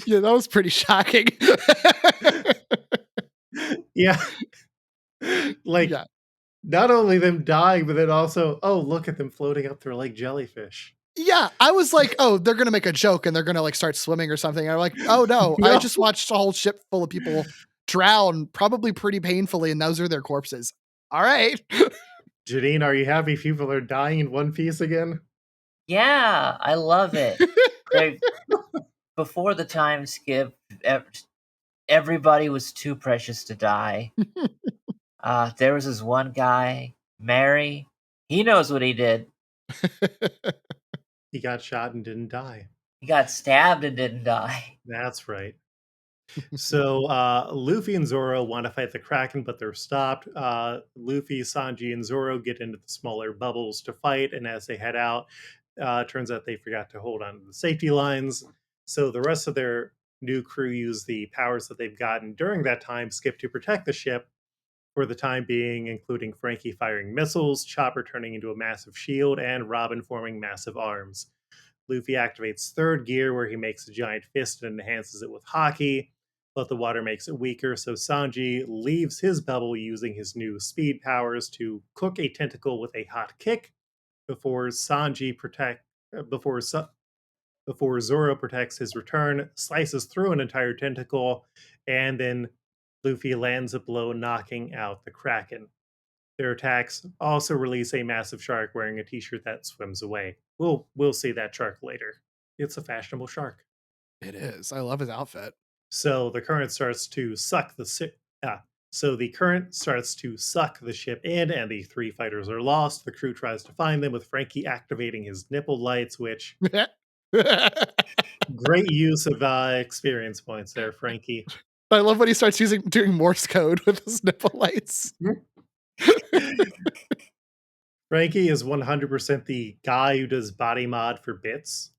Yeah, that was pretty shocking. Yeah. Like, Yeah. not only them dying, but then also, oh, look at them floating up there like jellyfish. Yeah, I was like, oh, they're gonna make a joke and they're gonna like start swimming or something. I'm like, oh no, I No. just watched a whole ship full of people drown, probably pretty painfully, and those are their corpses. All right. Janine, are you happy people are dying in One Piece again? Yeah, I love it. Before the time skip, everybody was too precious to die. There was this one guy, Mary. He knows what he did. He got shot and didn't die. He got stabbed and didn't die. That's right. So Luffy and Zoro want to fight the Kraken, but they're stopped. Luffy, Sanji, and Zoro get into the smaller bubbles to fight, and as they head out, turns out they forgot to hold on to the safety lines. So the rest of their new crew use the powers that they've gotten during that time skip to protect the ship for the time being, including Frankie firing missiles, Chopper turning into a massive shield, and Robin forming massive arms. Luffy activates third gear, where he makes a giant fist and enhances it with Haki, but the water makes it weaker, so Sanji leaves his bubble using his new speed powers to cook a tentacle with a hot kick before Sanji protect before before Zoro protects his return, slices through an entire tentacle, and then Luffy lands a blow, knocking out the Kraken. Their attacks also release a massive shark wearing a t-shirt that swims away. We'll see that shark later. It's a fashionable shark. It is. I love his outfit. So the current starts to suck the so the current starts to suck the ship in, and the three fighters are lost. The crew tries to find them with Frankie activating his nipple lights, which great use of experience points there, Frankie. I love when he starts doing Morse code with his nipple lights. Frankie is 100% the guy who does body mod for bits,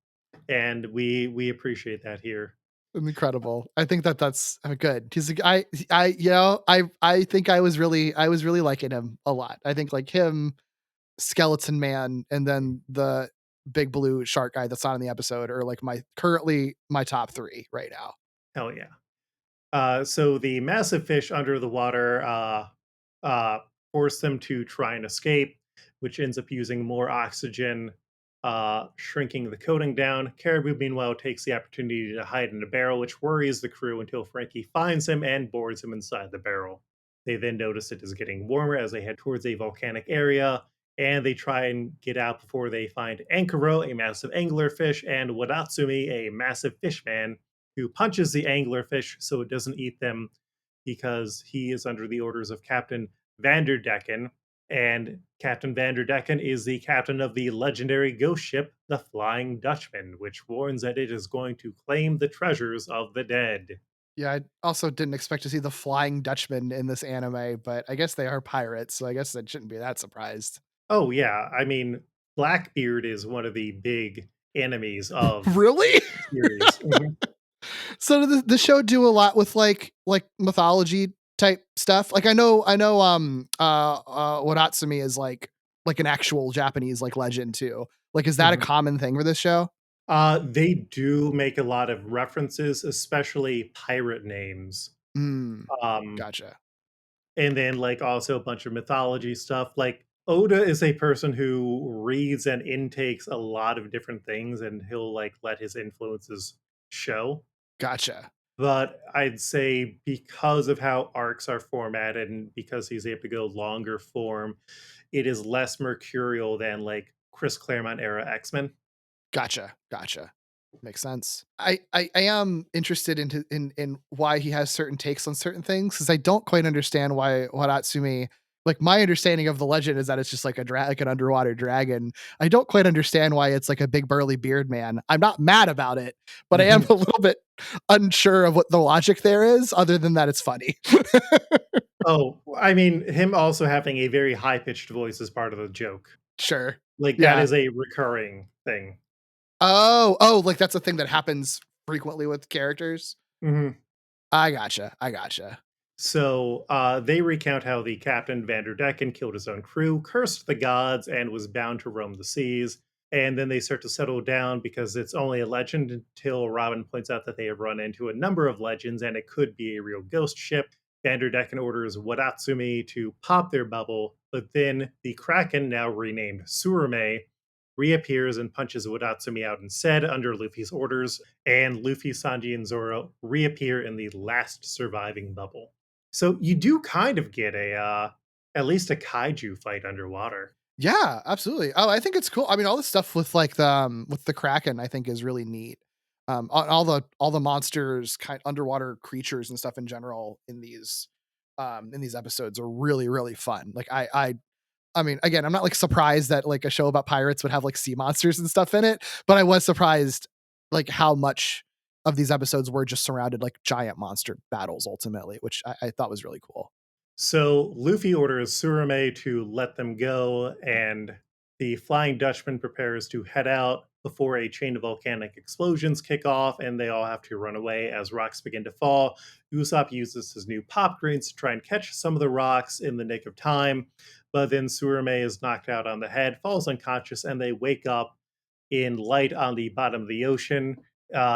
and we appreciate that here. Incredible. I think that's good. He's a guy. I think I was really liking him a lot. I think like him, Skeleton Man, and then the big blue shark guy that's not in the episode are like currently my top 3 right now. Hell yeah. So the massive fish under the water uh, force them to try and escape, which ends up using more oxygen, shrinking the coating down. Caribou, meanwhile, takes the opportunity to hide in a barrel, which worries the crew until Frankie finds him and boards him inside the barrel. They then notice it is getting warmer as they head towards a volcanic area, and they try and get out before they find Ankuro, a massive anglerfish, and Wadatsumi, a massive fishman, who punches the anglerfish so it doesn't eat them because he is under the orders of Captain Vanderdecken. And Captain Vanderdecken is the captain of the legendary ghost ship, the Flying Dutchman, which warns that it is going to claim the treasures of the dead. Yeah, I also didn't expect to see the Flying Dutchman in this anime, but I guess they are pirates, so I guess I shouldn't be that surprised. Oh, yeah. I mean, Blackbeard is one of the big enemies of Really? the series. Mhm. So the show do a lot with like mythology type stuff. Like I know Wadatsumi is like an actual Japanese like legend too. Like is that a Mhm. common thing for this show? They do make a lot of references, especially pirate names. Mm, Um, gotcha. and then like also a bunch of mythology stuff. Like Oda is a person who reads and intakes a lot of different things, and he'll like let his influences show. Gotcha. But I'd say because of how arcs are formatted and because he's able to go longer form, it is less mercurial than like Chris Claremont era X-Men. Gotcha. Makes sense. I am interested in why he has certain takes on certain things because I don't quite understand why Wadatsumi. Like my understanding of the legend is that it's just like like an underwater dragon. I don't quite understand why it's like a big burly beard man. I'm not mad about it, but I am Mhm. a little bit unsure of what the logic there is, other than that it's funny. Oh, I mean, him also having a very high-pitched voice is part of the joke. Sure. Like, that Yeah. is a recurring thing. Oh, like that's a thing that happens frequently with characters. Mhm. I gotcha. So, they recount how the Captain Vanderdecken killed his own crew, cursed the gods, and was bound to roam the seas. And then they start to settle down because it's only a legend until Robin points out that they have run into a number of legends and it could be a real ghost ship. Vanderdecken orders Wadatsumi to pop their bubble, but then the Kraken, now renamed Surame, reappears and punches Wadatsumi out instead under Luffy's orders, and Luffy, Sanji, and Zoro reappear in the last surviving bubble. So you do kind of get a at least a kaiju fight underwater. Yeah, absolutely. Oh, I think it's cool. I mean, all the stuff with the Kraken, I think is really neat. All the monsters, kind underwater creatures and stuff in general in these episodes are really fun. Like I mean, again, I'm not like surprised that like a show about pirates would have like sea monsters and stuff in it, but I was surprised like how much of these episodes were just surrounded like giant monster battles ultimately, which I thought was really cool. So Luffy orders Surame to let them go, and the Flying Dutchman prepares to head out before a chain of volcanic explosions kick off, and they all have to run away as rocks begin to fall. Usopp uses his new pop greens to try and catch some of the rocks in the nick of time, but then Surame is knocked out on the head, falls unconscious, and they wake up in light on the bottom of the ocean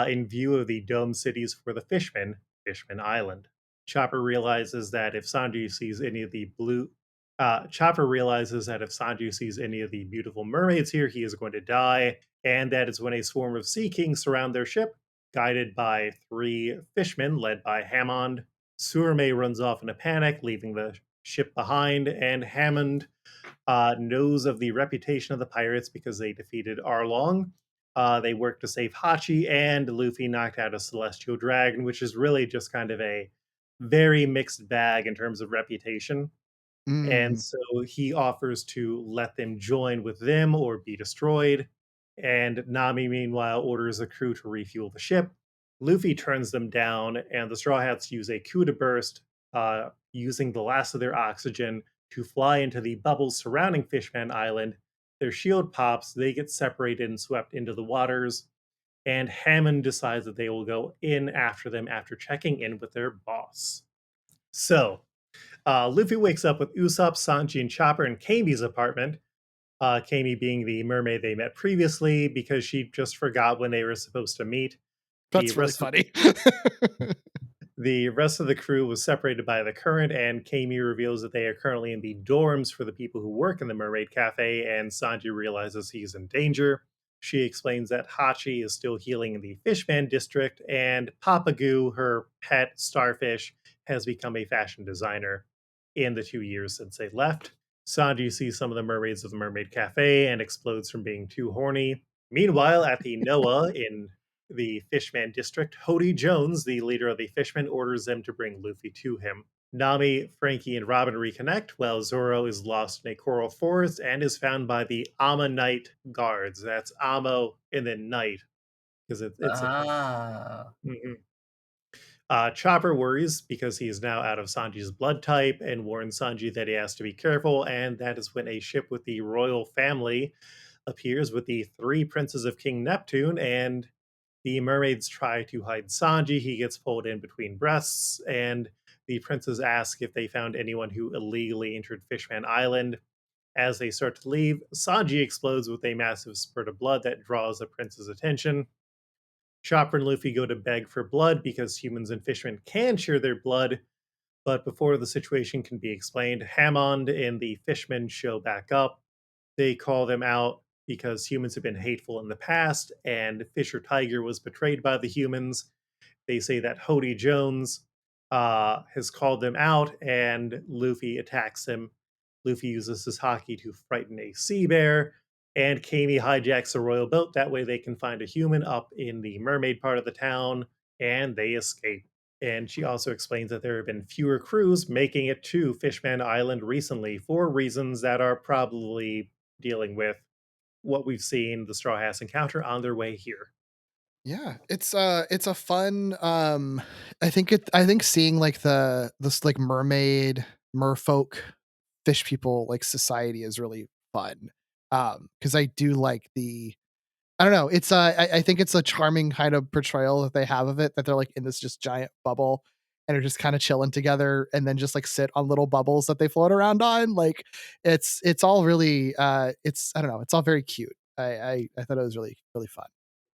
in view of the dome cities for the fishmen, Fishman Island. Chopper realizes that if Sanji sees any of the beautiful mermaids here, he is going to die. And that is when a swarm of sea kings surround their ship, guided by 3 fishmen led by Hammond. Surame runs off in a panic, leaving the ship behind, and Hammond knows of the reputation of the pirates because they defeated Arlong. They worked to save Hachi, and Luffy knocked out a celestial dragon, which is really just kind of a very mixed bag in terms of reputation. And Mm. so he offers to let them join with them or be destroyed. And Nami, meanwhile, orders the crew to refuel the ship. Luffy turns them down, and the Straw Hats use a coup de burst, using the last of their oxygen to fly into the bubbles surrounding Fishman Island. Their shield pops, they get separated and swept into the waters, and Hammond decides that they will go in after them after checking in with their boss. So, Luffy wakes up with Usopp, Sanji, and Chopper in Kami's apartment. Kami being the mermaid they met previously because she just forgot when they were supposed to meet. The That's really rest of funny. the rest of the crew was separated by the current, and Kami reveals that they are currently in the dorms for the people who work in the Mermaid Cafe, and Sanji realizes he's in danger. She explains that Hachi is still healing in the Fishman district, and Papagoo, her pet starfish, has become a fashion designer in the 2 years since they left. Sanji sees some of the mermaids of the Mermaid Cafe and explodes from being too horny. Meanwhile, at the Noah in the Fishman district, Hody Jones, the leader of the Fishmen, orders them to bring Luffy to him. Nami, Frankie, and Robin reconnect while Zoro is lost in a coral forest and is found by the Ammonite guards. That's Amo and then Night because it's a pun. Ah. Mhm. Chopper worries because he is now out of Sanji's blood type and warns Sanji that he has to be careful. And that is when a ship with the royal family appears with the 3 princes of King Neptune, and the mermaids try to hide Sanji. He gets pulled in between breasts, and the princes ask if they found anyone who illegally entered Fishman Island. As they start to leave, Sanji explodes with a massive spurt of blood that draws the prince's attention. Chopper and Luffy go to beg for blood because humans and fishmen can share their blood, but before the situation can be explained, Hammond and the fishmen show back up. They call them out because humans have been hateful in the past, and Fisher Tiger was betrayed by the humans. They say that Hody Jones has called them out, and Luffy attacks him. Luffy uses his haki to frighten a sea bear, and Kami hijacks a royal boat. That way, they can find a human up in the mermaid part of the town, and they escape. And she also explains that there have been fewer crews making it to Fishman Island recently for reasons that are probably dealing with what we've seen the Straw Hats encounter on their way here. Yeah, it's a fun I think seeing like this like merfolk fish people like society is really fun. Cuz I do like the I don't know, it's I think it's a charming kind of portrayal that they have of it, that they're like in this just giant bubble and are just kind of chilling together and then just like sit on little bubbles that they float around on. Like it's all really it's I don't know, it's all very cute. I thought it was really really fun.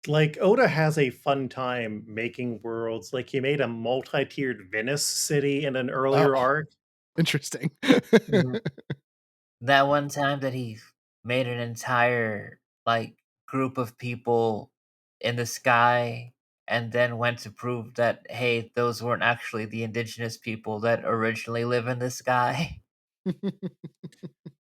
Like, Oda has a fun time making worlds. Like, he made a multi-tiered Venice city in an earlier Oh, arc. interesting. Mhm. That one time that he made an entire, like, group of people in the sky and then went to prove that, hey, those weren't actually the indigenous people that originally live in the sky.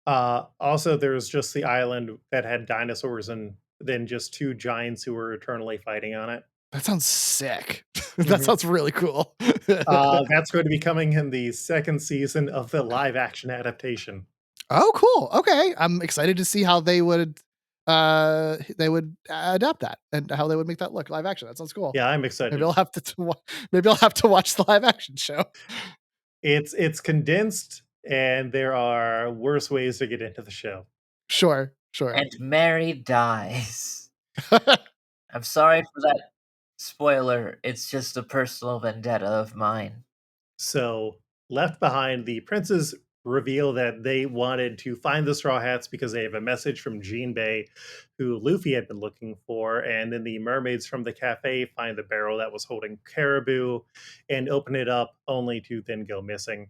Also, there was just the island that had dinosaurs and then just 2 giants who were eternally fighting on it. That sounds sick. That Mhm. sounds really cool. That's going to be coming in the 2nd season of the live action adaptation. Oh, cool. Okay. I'm excited to see how they would they would adapt that and how they would make that look live action. That sounds cool. Yeah, I'm Maybe excited. I'll have to maybe I'll have to watch the live action show. It's condensed, and there are worse ways to get into the show. Sure. And Mary dies. I'm sorry for that spoiler. It's just a personal vendetta of mine. So, left behind, the princes reveal that they wanted to find the Straw Hats because they have a message from Jean Bay, who Luffy had been looking for. And then the mermaids from the cafe find the barrel that was holding Caribou and open it up, only to then go missing.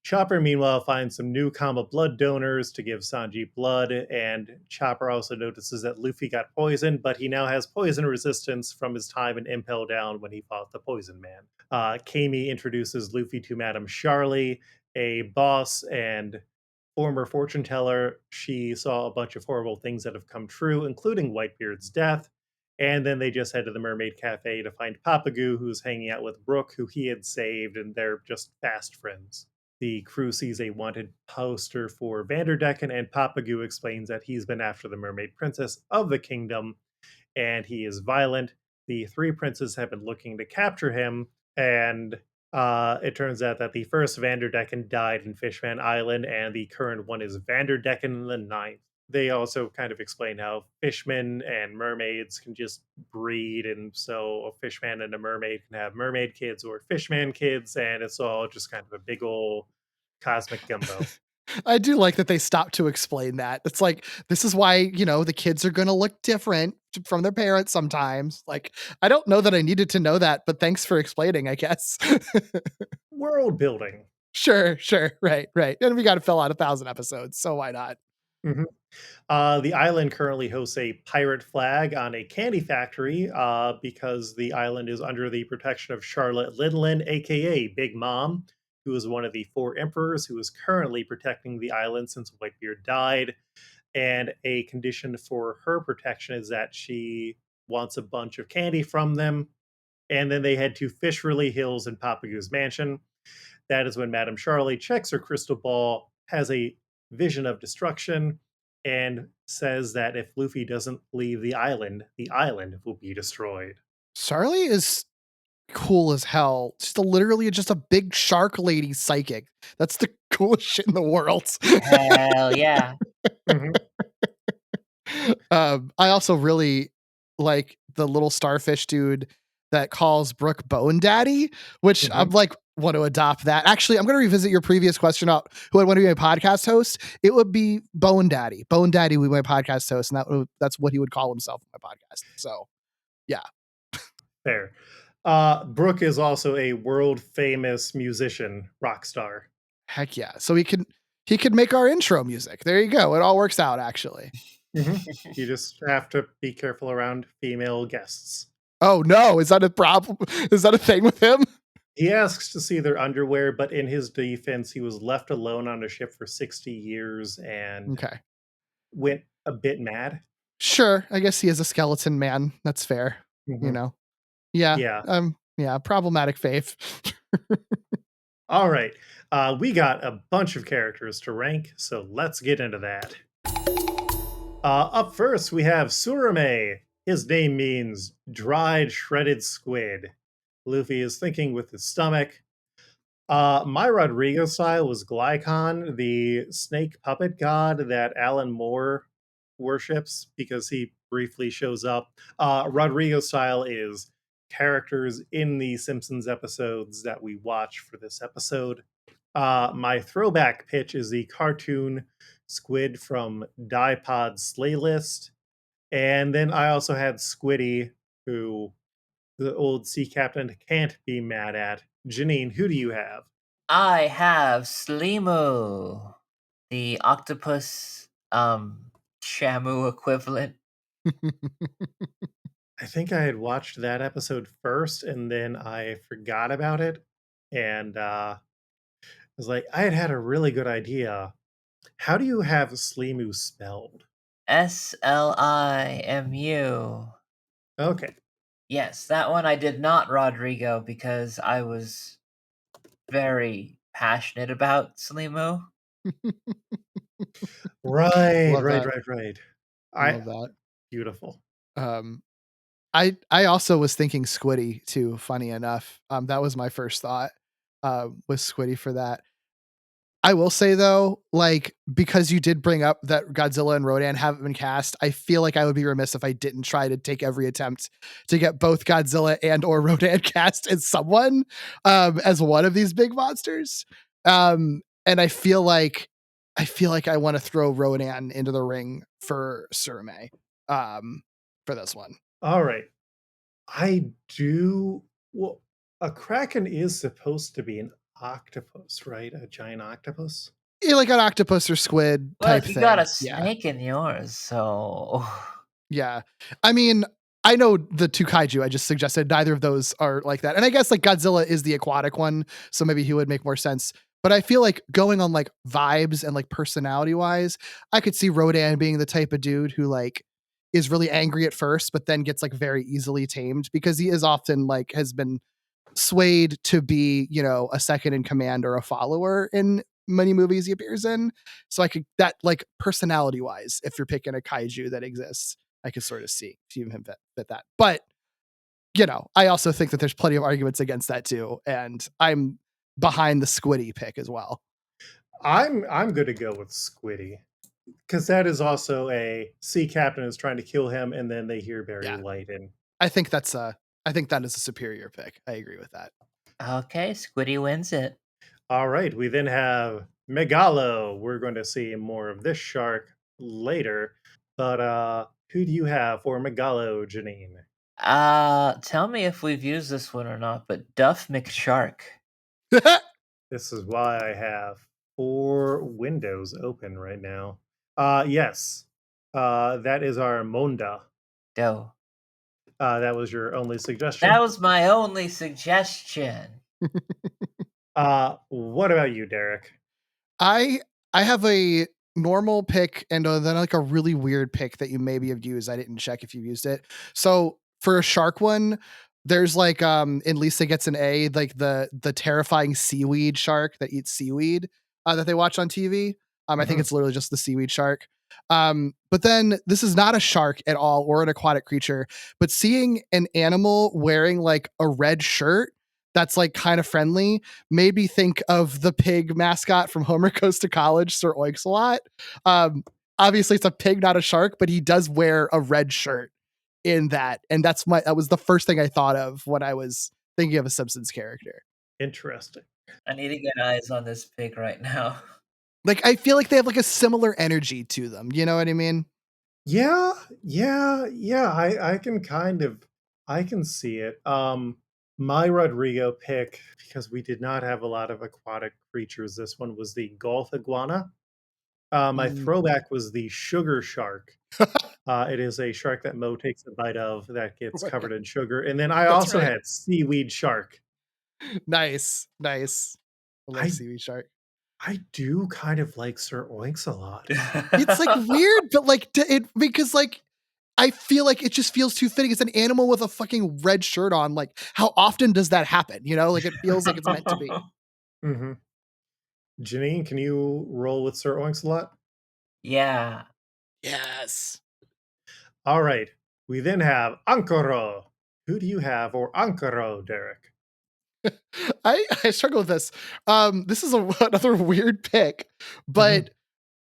Chopper, meanwhile, finds some new Kama blood donors to give Sanji blood, and Chopper also notices that Luffy got poisoned, but he now has poison resistance from his time in Impel Down when he fought the Poison Man. Kami introduces Luffy to Madame Charlie, a boss and former fortune teller. She saw a bunch of horrible things that have come true, including Whitebeard's death. And then they just head to the Mermaid Cafe to find Papagu, who's hanging out with Brooke, who he had saved, and they're just fast friends. The crew sees a wanted poster for Vanderdecken, and Papagu explains that he's been after the Mermaid Princess of the kingdom, and he is violent. The three princes have been looking to capture him, and it turns out that the first Vanderdecken died in Fishman Island, and the current one is Vanderdecken the Ninth. They also kind of explain how fishmen and mermaids can just breed, and so a fishman and a mermaid can have mermaid kids or fishman kids, and it's all just kind of a big old cosmic gumbo. I do like that they stopped to explain that. It's like, this is why, the kids are going to look different from their parents sometimes. Like, I don't know that I needed to know that, but thanks for explaining, I guess. World building. Sure. Right. And we got to fill out 1,000 episodes, so why not? Mm-hmm. The island currently hosts a pirate flag on a candy factory because the island is under the protection of Charlotte Linlin, aka Big Mom, who is one of the four emperors who is currently protecting the island since Whitebeard died. And a condition for her protection is that she wants a bunch of candy from them. And then they head to Fisherly Hills and Papagu's mansion. That is when Madame Charlie checks her crystal ball, has a vision of destruction, and says that if Luffy doesn't leave the island will be destroyed. Charlie is cool as hell. Just literally just a big shark lady psychic. That's the coolest shit in the world. Hell yeah. Mhm. I also really like the little starfish dude that calls Brooke Bone Daddy, which I'm like, want to adopt that. Actually, I'm going to revisit your previous question about who I want to be my podcast host. It would be Bone Daddy. Bone Daddy would be my podcast host, and that's what he would call himself on my podcast. So, yeah. Fair. Brooke is also a world famous musician, rock star. Heck yeah. So he could make our intro music. There you go. It all works out, actually. You just have to be careful around female guests. Oh no, is that a problem? Is that a thing with him? He asks to see their underwear, but in his defense, he was left alone on a ship for 60 years and went a bit mad. Sure, I guess he is a skeleton man. That's fair. Yeah. Yeah, problematic faith. All right. We got a bunch of characters to rank, so let's get into that. Up first, we have Surame. His name means dried shredded squid. Luffy is thinking with his stomach. My Rodrigo style was Glycon, the snake puppet god that Alan Moore worships because he briefly shows up. Rodrigo style is characters in the Simpsons episodes that we watch for this episode. My throwback pitch is the cartoon squid from Dipod Slay List. And then I also had Squiddy, who the old sea captain can't be mad at. Janine, who do you have? I have Slimu, the octopus Shamu equivalent. I think I had watched that episode first and then I forgot about it. And I was like, I had a really good idea. How do you have Slimu spelled? Slimu. Okay. Yes, that one I did not Rodrigo because I was very passionate about Slimu. Right. Love that. Right. I Love that. beautiful. Um, I also was thinking Squiddy too, funny enough. That was my first thought, was Squiddy for that. I will say though, like, because you did bring up that Godzilla and Rodan haven't been cast, I feel like I would be remiss if I didn't try to take every attempt to get both Godzilla and or Rodan cast as someone, as one of these big monsters. And I feel like I want to throw Rodan into the ring for Surme, for this one. All right. I do. Well, a kraken is supposed to be an octopus, right? A giant octopus. Yeah, like an octopus or squid type But you got thing. a Yeah. snake in yours, so Yeah. I mean, I know the two kaiju I just suggested, neither of those are like that. And I guess like Godzilla is the aquatic one, so maybe he would make more sense. But I feel like going on like vibes and like personality wise, I could see Rodan being the type of dude who like is really angry at first, but then gets like very easily tamed because he is often like has been swayed to be, a second in command or a follower in many movies he appears in. So I could that like personality wise, if you're picking a kaiju that exists, I could sort of see him fit that. But I also think that there's plenty of arguments against that too, and I'm behind the Squiddy pick as well. I'm going to go with Squiddy because that is also a sea captain is trying to kill him, and then they hear Barry Yeah, Light and I think that is a superior pick. I agree with that. okay, Squiddy wins it. all right. We then have Megalo. We're going to see more of this shark later, but who do you have for Megalo, Janine? Tell me if we've used this one or not, but Duff McShark. This is why I have 4 windows open right now. Yes. That is our Monda. Doh. That was your only That suggestion. was my only suggestion. What about you, Derek? I I have a normal pick and then like a really weird pick that you maybe have used. I didn't check if you used it. So for a shark one, there's like in Lisa Gets an A, like the terrifying seaweed shark that eats seaweed that they watch on TV. I think Mhm. it's literally just the seaweed shark. But then this is not a shark at all or an aquatic creature, but seeing an animal wearing like a red shirt that's like kind of friendly made me think of the pig mascot from Homer Goes to College, Sir Oinks a lot. Obviously, it's a pig, not a shark, but he does wear a red shirt in that, and that was the first thing I thought of when I was thinking of a Simpsons character. Interesting. I need to get eyes on this pig right now. Like, I feel like they have like a similar energy to them. You know what I mean? Yeah, yeah. I can see it. My Rodrigo pick, because we did not have a lot of aquatic creatures, this one was the Gulf iguana. My Mm. throwback was the sugar shark. It is a shark that Mo takes a bite of that gets covered in sugar. And then I That's also right. had seaweed shark. Nice, nice. I love I seaweed shark. I do kind of like Sir Oinks a lot. It's like weird, but like it because like I feel like it just feels too fitting. It's an animal with a fucking red shirt on. Like, how often does that happen? Like it feels like it's meant to be. hmm Janine, can you roll with Sir Oinks a lot? Yeah. Yes. All right. We then have Ankoro. Who do you have or Ankoro, Derek? I struggle with this. This is another weird pick, Mhm, but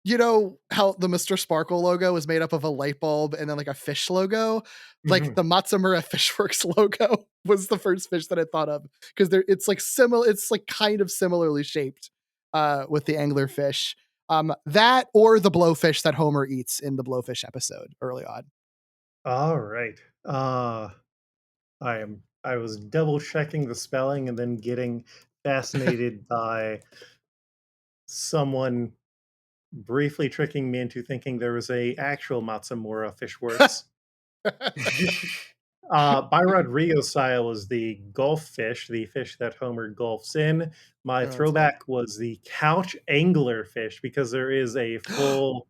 you know how the Mr. Sparkle logo is made up of a light bulb and then like a fish logo? Like mhm. the Matsumura Fishworks logo was the first fish that I thought of because it's like similar, it's like kind of similarly shaped with the angler fish. That or the blowfish that Homer eats in the blowfish episode early on. All right. I was double checking the spelling and then getting fascinated by someone briefly tricking me into thinking there was a actual Matsumura Fishworks. By Rodrigo's style was the Gulf fish, the fish that Homer gulfs in. My Oh, that's good. throwback was the couch angler fish because there is a full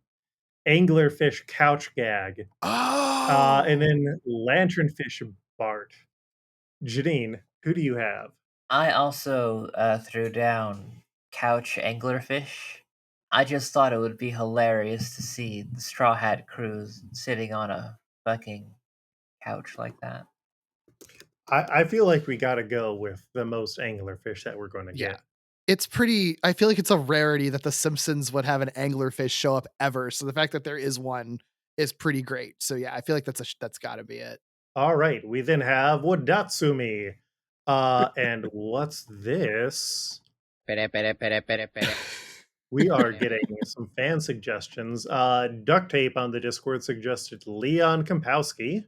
anglerfish couch gag. And Oh, then lanternfish Bart. Janine, who do you have? I also threw down couch anglerfish. I just thought it would be hilarious to see the Straw Hat Crews sitting on a fucking couch like that. I feel like we got to go with the most anglerfish that we're going to Yeah. get. It's pretty I feel like it's a rarity that the Simpsons would have an anglerfish show up ever. So the fact that there is one is pretty great. So yeah, I feel like that's got to be it. All right, we then have Wadatsumi. And what's this? Pere, pere, pere, pere, pere. We are getting some fan suggestions. Duct Tape on the Discord suggested Leon Kompowski,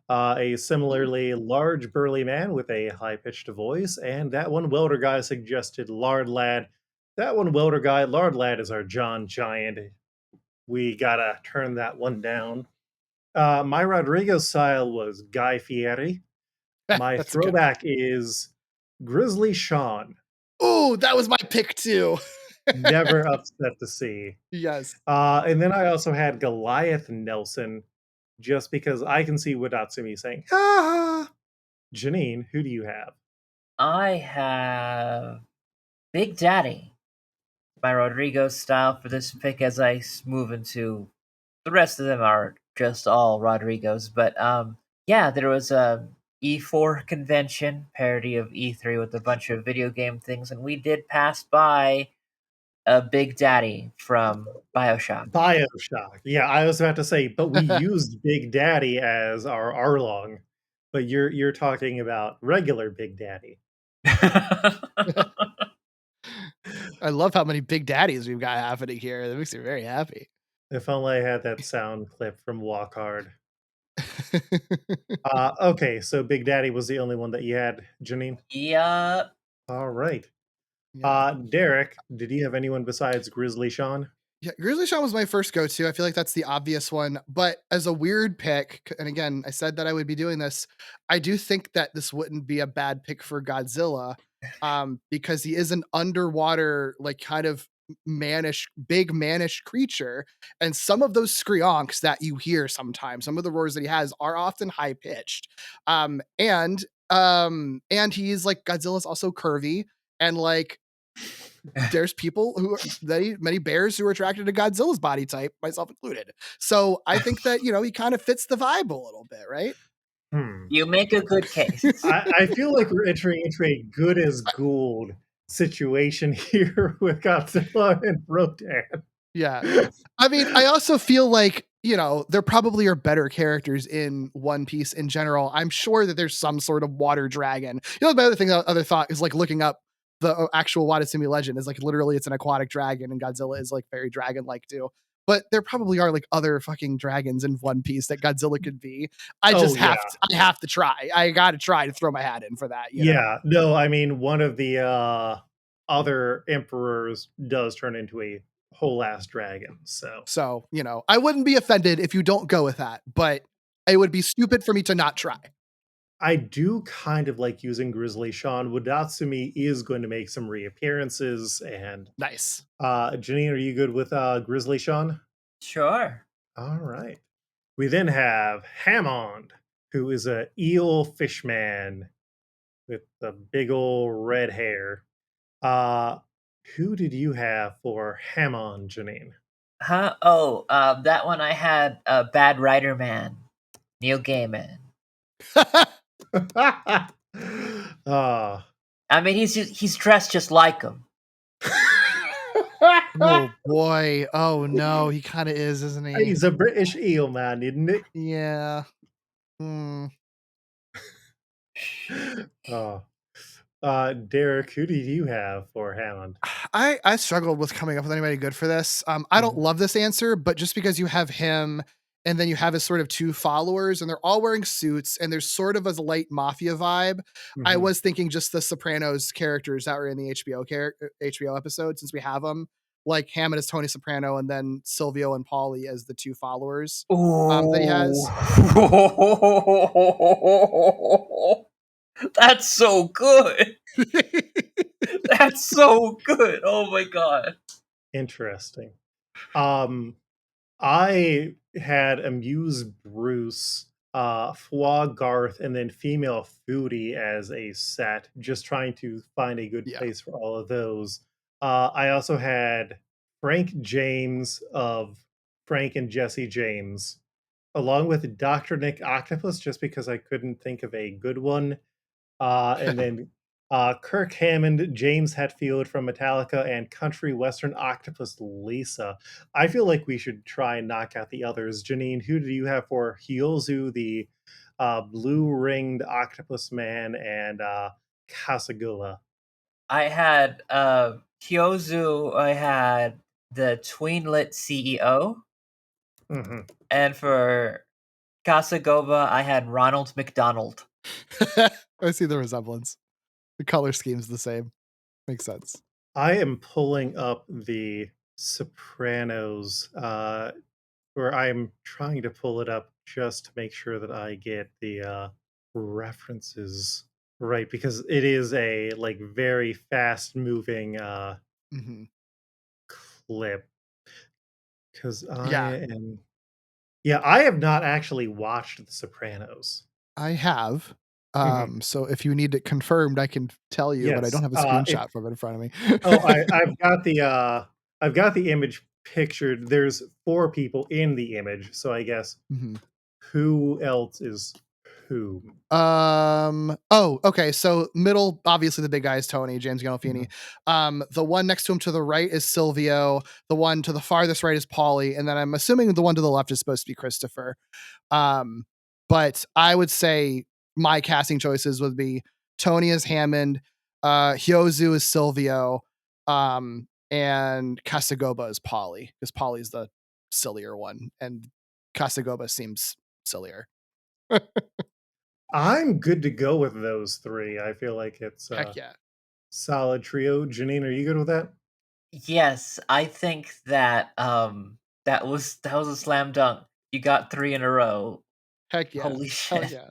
a similarly large burly man with a high-pitched voice, and that one welder guy suggested Lard Lad. That one welder guy, Lard Lad, is our John Giant. We gotta turn that one down. My Rodrigo style was Guy Fieri. My That's a good. throwback is Grizzly Sean. Oh, that was my pick too. Never upset to see. Yes. And then I also had Goliath Nelson, just because I can see Wadatsumi saying, "Ah." Janine, who do you have? I have Big Daddy, my Rodrigo style for this pick as I move into the rest of them are just all Rodrigos. But yeah, there was a E4 convention parody of E3 with a bunch of video game things, and we did pass by a Big Daddy from Bioshock. Bioshock. Yeah, I was about to say, but we used Big Daddy as our Arlong. But you're talking about regular Big Daddy. I love how many Big Daddies we've got happening here. That makes me very happy. If only I had that sound clip from Walk Hard. Okay, so Big Daddy was the only one that you had, Janine? Yeah. All right. Yeah. Derek, did you have anyone besides Grizzly Sean? Yeah, Grizzly Sean was my first go-to. I feel like that's the obvious one. But as a weird pick, and again, I said that I would be doing this, I do think that this wouldn't be a bad pick for Godzilla, because he is an underwater, like kind of big mannish creature. And some of those screonks that you hear sometimes, some of the roars that he has are often high pitched. And he's like Godzilla's also curvy and like there's people who many bears who are attracted to Godzilla's body type, myself included. So I think that, he kind of fits the vibe a little bit, right? You make a good case. I feel like we're entering into a good as Gould situation here with Godzilla and Rodan. Yeah. I mean, I also feel like, there probably are better characters in One Piece in general. I'm sure that there's some sort of water dragon. My other thought is like looking up the actual Watatsumi legend is like literally it's an aquatic dragon and Godzilla is like very dragon-like too. But there probably are like other fucking dragons in One Piece that Godzilla could be. I have to try. I got to try to throw my hat in for that. Yeah, no, I mean, one of the other emperors does turn into a whole ass dragon. So, I wouldn't be offended if you don't go with that, but it would be stupid for me to not try. I do kind of like using Grizzly Sean. Wadatsumi is going to make some reappearances, and Nice. Janine, are you good with Grizzly Sean? Sure. All right. We then have Hammond, who is a eel fishman with the big old red hair. Who did you have for Hammond, Janine? Huh? Oh, that one I had Bad Writer Man, Neil Gaiman. I mean, he's dressed just like him. Oh boy. Oh no, he kind of is, isn't he? He's a British eel man, isn't it? Yeah. Hmm. Derek, who did you have for Hammond? I struggled with coming up with anybody good for this. I don't love this answer, but just because you have him and then you have his sort of two followers and they're all wearing suits and there's sort of a light mafia vibe. I was thinking just the Sopranos characters that were in the HBO episode, since we have them, like Hammond as Tony Soprano and then Silvio and Paulie as the two followers that he has. That's so good. That's so good. Oh my god. Interesting. I had Amuse Bruce, Foie Garth, and then Female Foodie as a set, just trying to find a good place for all of those. I also had Frank James of Frank and Jesse James, along with Dr. Nick Octopus, just because I couldn't think of a good one. And then Kirk Hammond, James Hetfield from Metallica, and country western octopus Lisa. I feel like we should try and knock out the others. Janine, who do you have for Hyozu, the blue ringed octopus man, and Kasagula? I had Hyozu, I had the Tweenlit CEO, Hmm. and for Kasagoba, I had Ronald McDonald. I see the resemblance. The color scheme's the same. Makes sense. I am pulling up the Sopranos, where I'm trying to pull it up just to make sure that I get the references right, because it is a like very fast moving Hmm. clip. Because I Yeah, am, yeah, I have not actually watched The Sopranos. I have. Mhm. So if you need it confirmed, I can tell you, but I Yes. don't have a If screenshot from it in front of me. Oh, I've got the image pictured. There's four people in the image, so I guess Mhm. who else is who? Oh, okay. So middle, obviously the big guy is Tony, James Gandolfini. Mhm. The one next to him to the right is Silvio. The one to the farthest right is Paulie, and then I'm assuming the one to the left is supposed to be Christopher. Um, but I would say my casting choices would be Tony as Hammond, Hyozu as Silvio, and Kasagoba as Polly, because Polly's the sillier one, and Kasagoba seems sillier. I'm good to go with those three. I feel like it's Heck a yeah. solid trio. Janine, are you good with that? Yes, I think that that was a slam dunk. You got 3 in a row. Heck yeah. Holy Hell shit. yeah.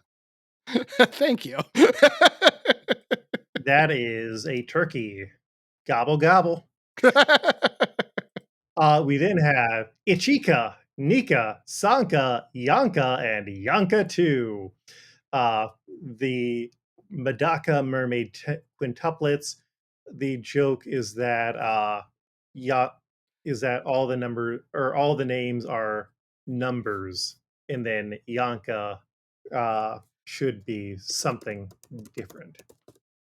Thank you. That is a turkey. Gobble gobble. We then have Ichika, Nika, Sanka, Yanka, and Yanka 2. Uh, the Medaka mermaid quintuplets. The joke is that ya is that all the number or all the names are numbers, and then Yanka should be something different.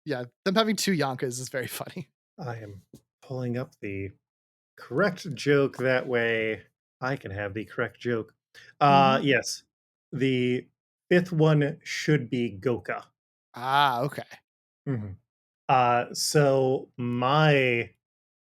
Yeah, them having two Yankas is very funny. I am pulling up the correct joke, that way I can have the correct joke. Mhm. Yes. The fifth one should be Goka. Ah, okay. Mhm. So my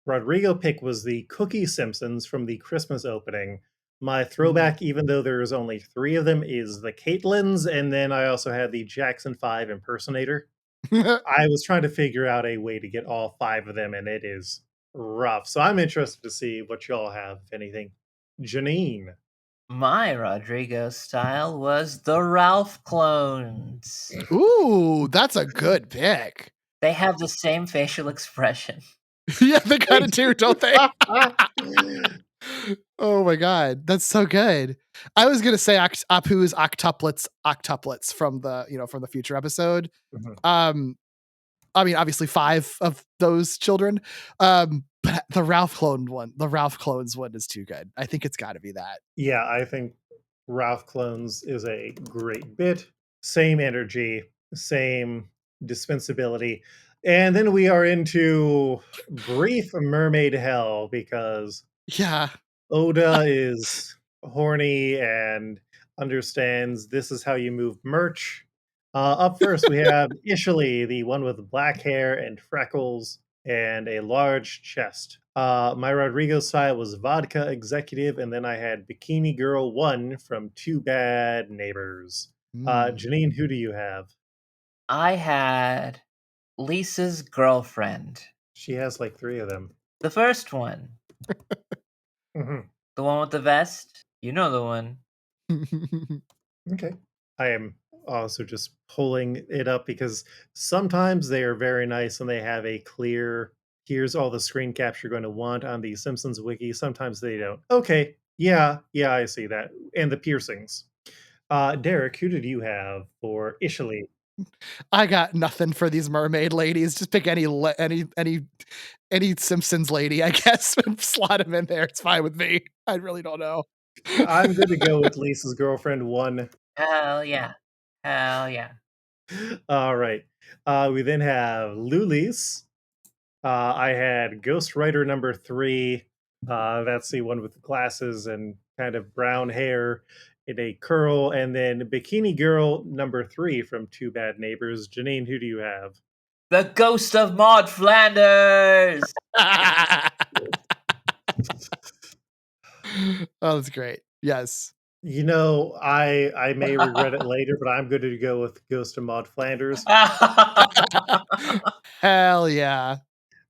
Rodrigo pick was the Cookie Simpsons from the Christmas opening. My Mhm. throwback, even though there's only three of them, is the Caitlins, and then I also had the Jackson 5 impersonator. I was trying to figure out a way to get all five of them, and it is rough. So I'm interested to see what y'all have, if anything. Janine. My Rodrigo style was the Ralph clones. Ooh, that's a good pick. They have the same facial expression. Yeah, they kind They of do, don't they? do. Oh my god, that's so good. I was gonna say Apu's octuplets from the from the future episode. Mhm. Um, I mean, obviously five of those children. But the Ralph clones one is too good. I think it's got to be that. Yeah, I think Ralph Clones is a great bit. Same energy, same dispensability. And then we are into brief mermaid hell because Yeah, Oda is horny and understands this is how you move merch. Up first, we have Ishali, the one with black hair and freckles and a large chest. My Rodrigo style was vodka executive, and then I had Bikini Girl 1 from Two Bad Neighbors. mm. Janine, who do you have? I had Lisa's girlfriend. She has like three of them. The first one. Mhm. The one with the vest. You know the one. Okay. I am also just pulling it up because sometimes they are very nice and they have a clear, here's all the screen caps you're going to want on the Simpsons wiki. Sometimes they don't. Okay. Yeah. Yeah, I see that. And the piercings. Derek, who did you have for Ishali? I got nothing for these mermaid ladies. Just pick any Simpsons lady, I guess, and slot him in there. It's fine with me. I really don't know. I'm going to go with Lisa's girlfriend 1. Hell yeah. Hell yeah. All right. We then have Lulis. I had Ghost Rider number 3. That's the one with the glasses and kind of brown hair in a curl. And then Bikini Girl number 3 from Two Bad Neighbors. Janine, who do you have? The ghost of Maud Flanders! Oh, that's great. Yes. You know, I may regret it later, but I'm going to go with Ghost of Maud Flanders. Hell yeah.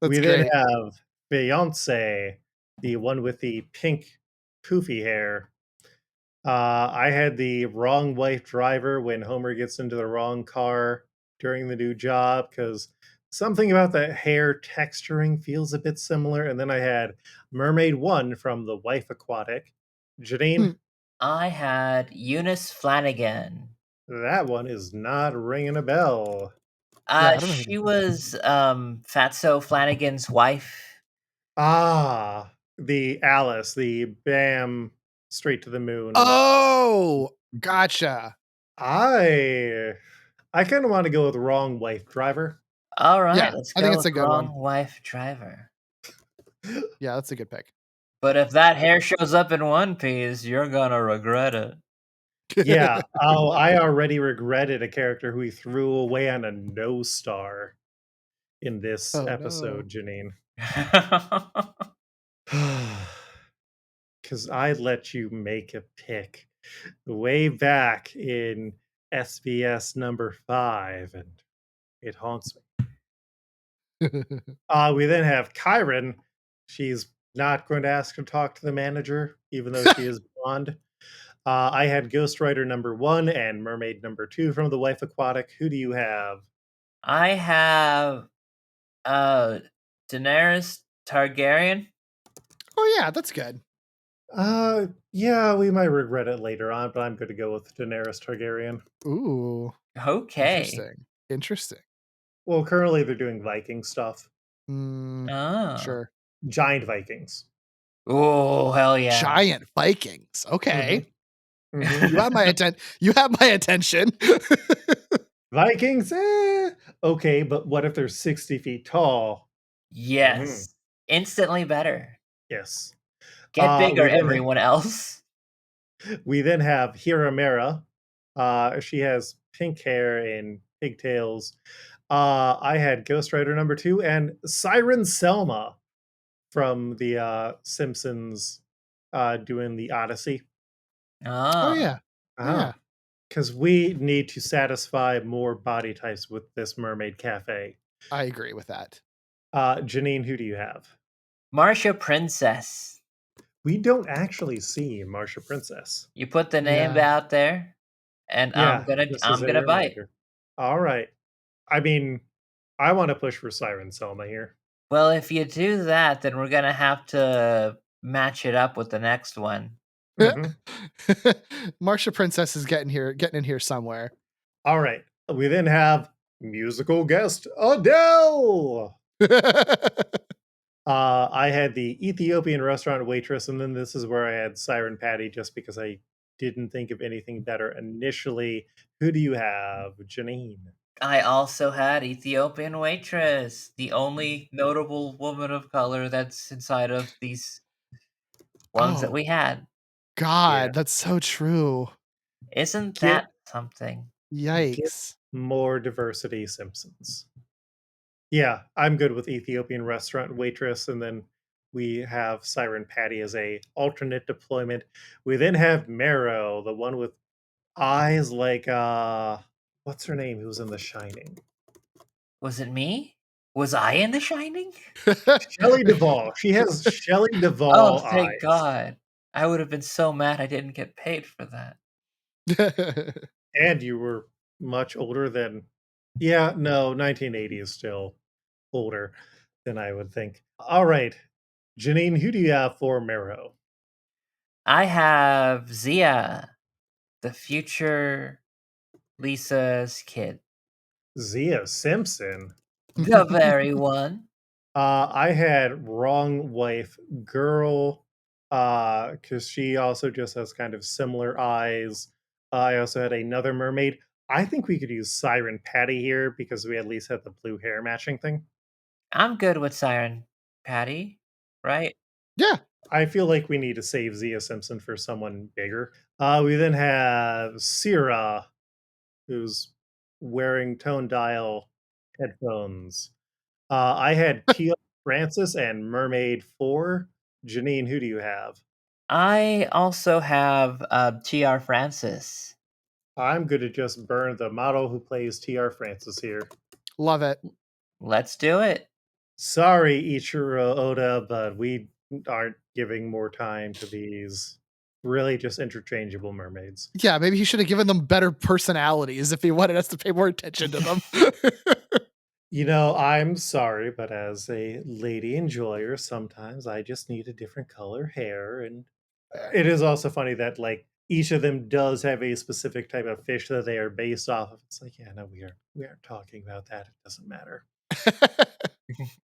That's We then great. have Beyonce, the one with the pink poofy hair. I had the wrong wife driver when Homer gets into the wrong car during the new job because something about that hair texturing feels a bit similar. And then I had Mermaid 1 from The Wife Aquatic. Janine, I had Eunice Flanagan. that one is not ringing a bell. I don't know who She that was Fatso Flanagan's wife. Ah, the Alice, the Bam Straight to the Moon. Oh, gotcha. I kind of want to go with Wrong Wife Driver. All right, Yeah, let's I think go it's with a good one. Wrong Wife Driver. Yeah, that's a good pick. But if that hair shows up in One Piece, you're gonna regret it. Yeah. Oh, I already regretted a character who he threw away on a no star in this Oh, no. episode, Janine. Because I let you make a pick way back in SBS number 5, and it haunts me. We then have Kyron. She's not going to ask to talk to the manager, even though she is blonde. I had Ghost Rider number 1 and Mermaid number 2 from The Wife Aquatic. Who do you have? I have Daenerys Targaryen. Oh, yeah, that's good. Yeah, we might regret it later on, but I'm going to go with Daenerys Targaryen. Ooh, Okay. interesting. Well, currently they're doing Viking stuff. Oh. Sure. Giant Vikings. Oh, hell yeah. Giant Vikings. Okay. Mhm. You have my you have my attention. Vikings, okay, but what if they're 60 feet tall? Yes. Instantly better. Yes. Get bigger, We then everyone else. we then have Hiramera. She has pink hair and pigtails. I had Ghost Rider number 2 and Siren Selma from the Simpsons doing the Odyssey. Oh, yeah. Yeah. Because we need to satisfy more body types with this Mermaid Cafe. I agree with that. Janine, who do you have? Marcia Princess. We don't actually see Marsha Princess. You put the name Yeah. out there, and Yeah, I'm just as a gonna bite. reminder. All right. I mean, I want to push for Siren Selma here. Well, if you do that, then we're gonna have to match it up with the next one. Mhm. Marcia Princess is getting in here somewhere. All right. We then have musical guest Adele. I had the Ethiopian restaurant waitress, and then this is where I had Siren Patty just because I didn't think of anything better initially. Who do you have, Janine? I also had Ethiopian waitress, the only notable woman of color that's inside of these ones that Oh, we had. Yeah. God, that's so true. Isn't Get that something? get Yikes. more diversity, Simpsons. Yeah, I'm good with Ethiopian restaurant waitress, and then we have Siren Patty as a alternate deployment. We then have Marrow, the one with eyes like what's her name? Who was in The Shining? Was it me? Was I in The Shining? Shelley Duvall. She has Shelley Oh, Duvall thank eyes. God. I would have been so mad I didn't get paid for that. And you were much older than, yeah, no, 1980 is still older than I would think. All right. Janine, who do you have for Marrow? I have Zia, the future Lisa's kid. Zia Simpson. The very one. I had wrong wife girl, because she also just has kind of similar eyes. I also had another mermaid. I think we could use Siren Patty here because we at least had the blue hair matching thing. I'm good with Siren Patty, right? Yeah. I feel like we need to save Zia Simpson for someone bigger. We then have Syrah, who's wearing tone dial headphones. I had Tia Francis and Mermaid 4. Janine, who do you have? I also have TR Francis. I'm going to just burn the model who plays TR Francis here. Love it. Let's do it. Sorry, Ichiro Oda, but we aren't giving more time to these really just interchangeable mermaids. Yeah, maybe he should have given them better personalities if he wanted us to pay more attention to them. You know, I'm sorry, but as a lady enjoyer, sometimes I just need a different color hair. And it is also funny that, like, each of them does have a specific type of fish that they are based off of. It's like, yeah, no, we aren't talking about that. It doesn't matter.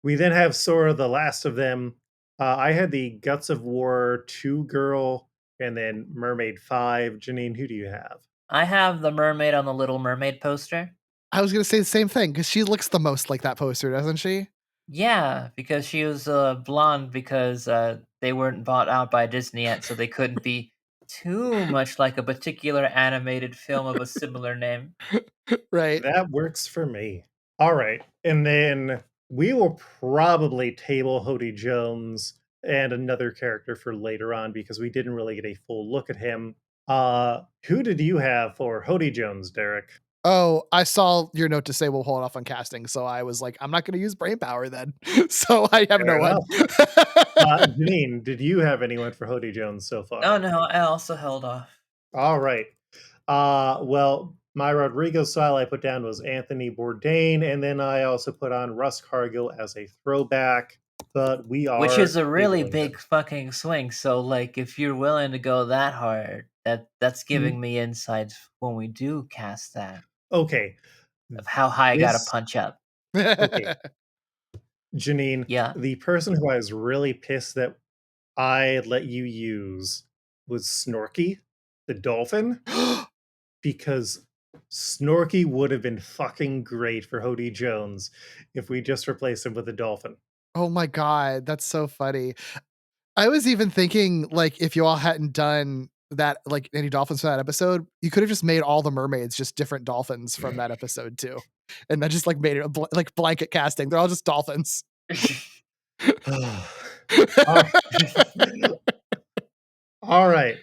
We then have Sora, the last of them. I had the Guts of War 2 girl and then Mermaid 5. Janine, who do you have? I have the mermaid on the Little Mermaid poster. I was going to say the same thing because she looks the most like that poster, doesn't she? Yeah, because she was blonde because they weren't bought out by Disney yet, so they couldn't be too much like a particular animated film of a similar name. Right. That works for me. All right. And then we will probably table Hody Jones and another character for later on because we didn't really get a full look at him. Who did you have for Hody Jones, Derek? Oh, I saw your note to say we'll hold off on casting, so I was like, I'm not going to use brain power then. So I have Fair no one. Janine, did you have anyone for Hody Jones so far? Oh no, I also held off. All right. Well, my Rodrigo style I put down was Anthony Bourdain, and then I also put on Russ Cargill as a throwback. But we are Which is a really tabling big him. fucking swing. So like if you're willing to go that hard, that's giving me insights when we do cast that Okay. of how high I gotta This punch up. okay, Janine, Yeah. the person who I was really pissed that I let you use was Snorky, the dolphin, because Snorky would have been fucking great for Hody Jones if we just replaced him with a dolphin. Oh my god, that's so funny. I was even thinking, like, if you all hadn't done that, like, any dolphins for that episode, you could have just made all the mermaids just different dolphins from that episode too, and then just, like, made it a like, blanket casting. They're all just dolphins. All all right.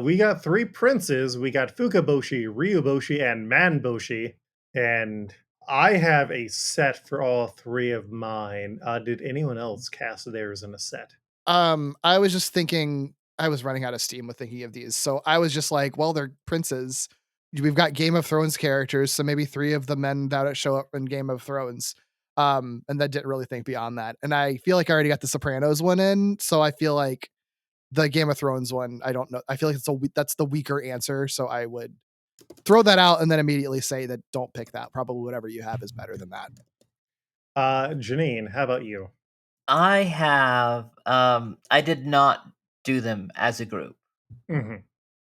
We got three princes. We got Fukaboshi, Ryuboshi, and Manboshi. And I have a set for all three of mine. Did anyone else cast theirs in a set? I was just thinking I was running out of steam with thinking of these, so I was just like, well, they're princes. We've got Game of Thrones characters, so maybe 3 of the men that show up in Game of Thrones. And then didn't really think beyond that. And I feel like I already got the Sopranos one in, so I feel like the Game of Thrones one, I don't know. I feel like that's the weaker answer, so I would throw that out and then immediately say that don't pick that. Probably whatever you have is better than that. Janine, how about you? I have I did not do them as a group. Mhm.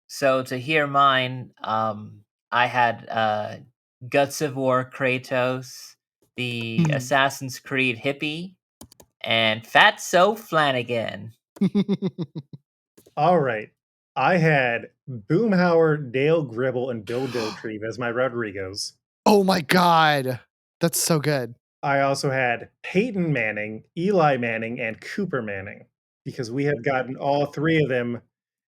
So to hear mine, I had Guts of War Kratos, the Assassin's Creed hippie, and Fatso Flanagan. All right. I had Boomhauer, Dale Gribble, and Bill Dotrieve as my Rodrigos. Oh my god. That's so good. I also had Peyton Manning, Eli Manning, and Cooper Manning because we have gotten all three of them,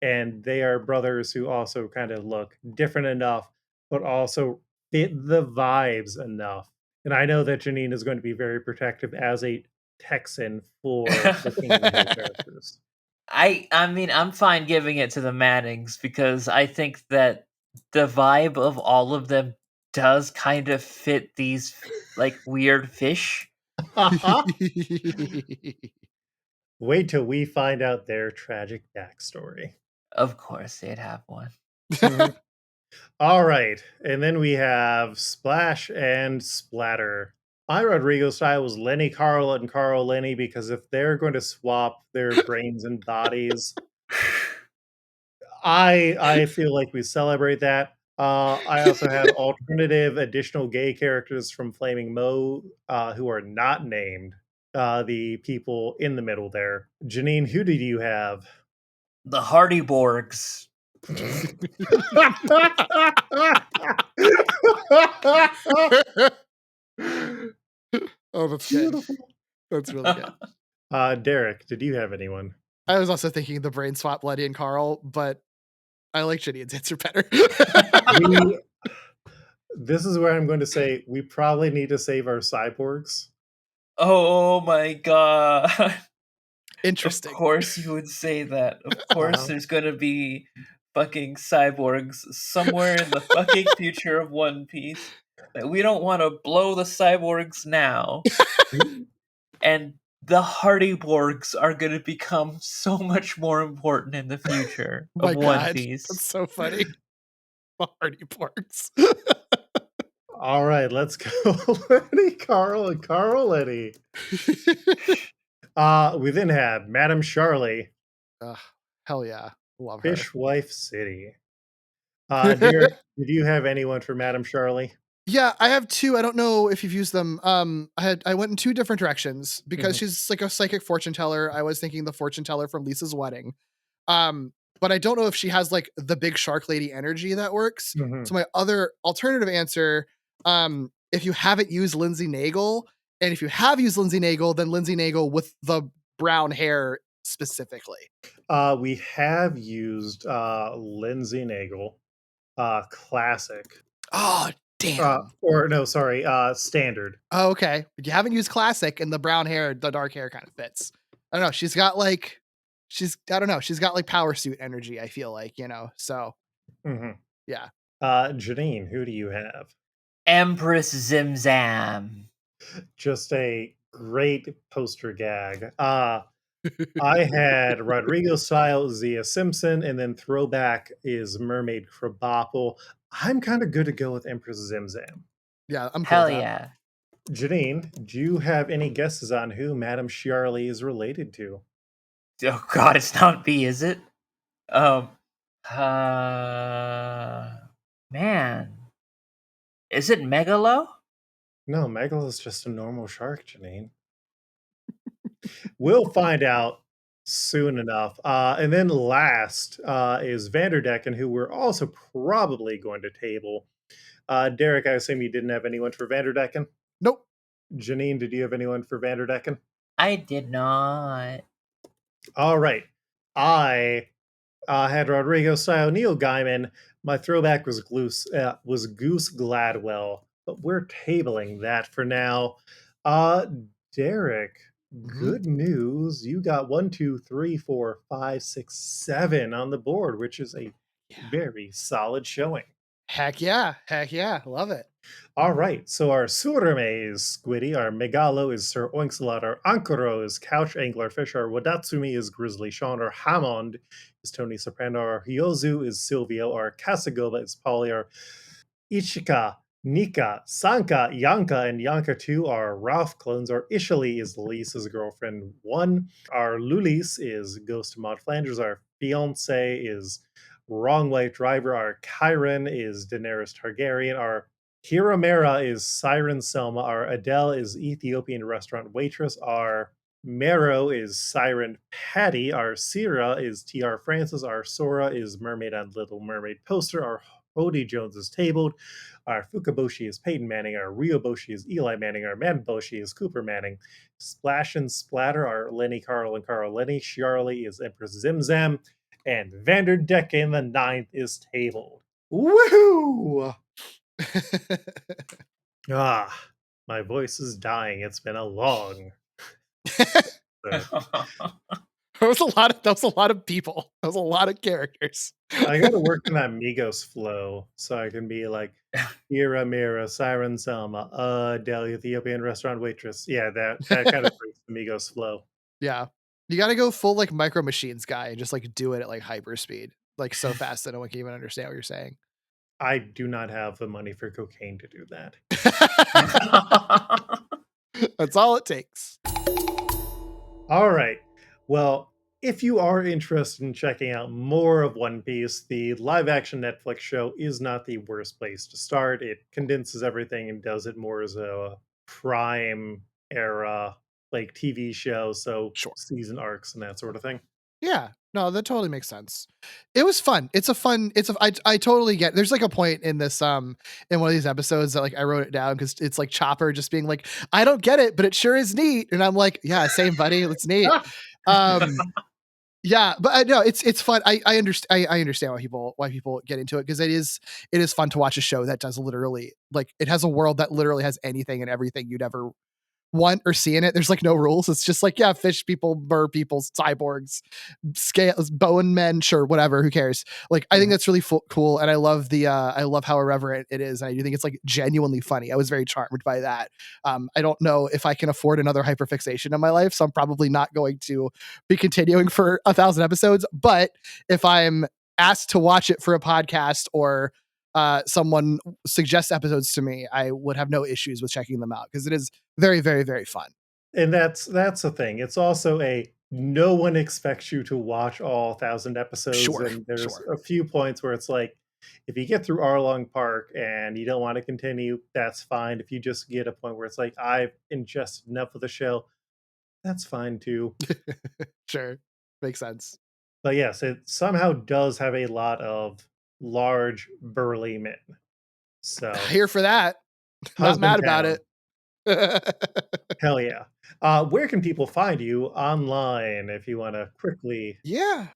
and they are brothers who also kind of look different enough, but also fit the vibes enough. And I know that Janine is going to be very protective as a Texan for the Kingdom Hill characters. I mean, I'm fine giving it to the Mannings because I think that the vibe of all of them does kind of fit these like weird fish. Wait till we find out their tragic backstory. Of course, they'd have one. All right. And then we have Splash and Splatter. My Rodrigo style was Lenny Carl and Carl Lenny because if they're going to swap their brains and bodies, I feel like we celebrate that. I also had alternative additional gay characters from Flaming Mo who are not named. The people in the middle there. Janine, who did you have? The Hardy Borgs. Oh, that's good. Beautiful. That's really good. Derek, did you have anyone? I was also thinking the brain swap Letty and Carl, but I like Janine's answer better. This is where I'm going to say we probably need to save our cyborgs. Oh my god. Interesting. Of course you would say that. Of course there's gonna be fucking cyborgs somewhere in the fucking future of One Piece. That we don't want to blow the cyborgs now. And the Hardy Borgs are gonna become so much more important in the future My of One God, Piece. that's so funny. The Hardy Porks. All right, let's go. Lenny, Carl, and Carl Lenny. We then have Madame Charlie, Hell yeah. Love her. Fishwife City. Derek, did you have anyone for Madame Charlie? Yeah, I have two. I don't know if you've used them. I went in two different directions because Mhm. she's like a psychic fortune teller. I was thinking the fortune teller from Lisa's Wedding. But I don't know if she has like the big shark lady energy that works. Mhm. So my other alternative answer, if you haven't used Lindsay Nagel, and if you have used Lindsay Nagel, then Lindsay Nagel with the brown hair specifically. We have used Lindsay Nagel, classic. Oh, damn. Or no, sorry, standard. Oh, okay. But you haven't used classic, and the brown hair, the dark hair kind of fits. I don't know. I don't know. She's got like power suit energy, I feel like, So Mhm. yeah. Janine, who do you have? Empress Zimzam. Just a great poster gag. I had Rodrigo style Zia Simpson, and then throwback is Mermaid Krabappel. I'm kind of good to go with Empress Zimzam. Yeah, I'm cool Hell with that. yeah. Janine, do you have any guesses on who Madame Charlie is related to? Oh god, it's not B, is it? Man. Is it Megalo? No, Megalo is just a normal shark, Janine. We'll find out soon enough. And then last is Vanderdecken, who we're also probably going to table. Derek, I assume you didn't have anyone for Vanderdecken? Nope. Janine, did you have anyone for Vanderdecken? I did not. All right. I had Rodrigo style Neil Gaiman. My throwback was Goose Gladwell, but we're tabling that for now. Derek, Mhm. good news. You got 1, 2, 3, 4, 5, 6, 7 on the board, which is a very solid showing. Heck yeah. Heck yeah. Love it. All right, so our Surame is Squiddy, our Megalo is Sir Oinkslot, our Ankoro is Couch Anglerfish, our Wadatsumi is Grizzly Sean, our Hammond is Tony Soprano, our Hyozu is Silvio, our Kasagoba is Polly, our Ichika, Nika, Sanka, Yanka, and Yanka 2 are Ralph clones. Our Ishali is Lisa's girlfriend 1. Our Lulis is Ghost of Maud Flanders. Our fiance is Wrong White Driver. Our Chiron is Daenerys Targaryen. Our Hiramera is Siren Selma. Our Adele is Ethiopian restaurant waitress. Our Mero is Siren Patty. Our Sierra is TR Francis. Our Sora is Mermaid on Little Mermaid poster. Our Odie Jones is tabled. Our Fukaboshi is Peyton Manning. Our Ryoboshi is Eli Manning. Our Manboshi is Cooper Manning. Splash and Splatter are Lenny Carl and Carl Lenny. Charlie is Empress Zimzam. And Vanderdecken the ninth is tabled. Woohoo! My voice is dying. It's been a long. That was a lot of people. That was a lot of characters. I got to work on that Migos flow so I can be like Ira Mira, Siren Selma, Adele, Ethiopian restaurant waitress. Yeah, that kind of breaks the Migos flow. Yeah. You got to go full like Micro Machines guy and just like do it at like hyper speed, like so fast that no one can even understand what you're saying. I do not have the money for cocaine to do that. That's all it takes. All right. Well, if you are interested in checking out more of One Piece, the live action Netflix show is not the worst place to start. It condenses everything and does it more as a prime era like TV show, so Sure. season arcs and that sort of thing. Yeah. No, that totally makes sense. It was fun. I totally get, there's like a point in this, in one of these episodes that like I wrote it down because it's like Chopper just being like, I don't get it, but it sure is neat. And I'm like, yeah, same buddy. It's neat. Um, yeah, but I no, it's fun. I understand why people get into it because it is fun to watch a show that does literally like it has a world that literally has anything and everything you'd ever want or see in it. There's like no rules. It's just like, yeah, fish people, bird people, cyborgs, scales, bone men, sure, whatever, who cares? Like, I think that's really cool, and I love how irreverent it is, and I do think it's like genuinely funny. I was very charmed by that. I don't know if I can afford another hyperfixation in my life, so I'm probably not going to be continuing for 1,000 episodes. But if I'm asked to watch it for a podcast or someone suggests episodes to me, I would have no issues with checking them out because it is very, very, very fun. And that's the thing. It's also a no one expects you to watch all 1,000 episodes, Sure, and there's sure. a few points where it's like, if you get through Arlong Park and you don't want to continue, that's fine. If you just get a point where it's like, I've ingested enough of the show, that's fine too. Sure. Makes sense. But yes, it somehow does have a lot of large, burly men. So, Here for that. Not husband mad about town. it. Hell yeah. Where can people find you online if you want to quickly? Yeah.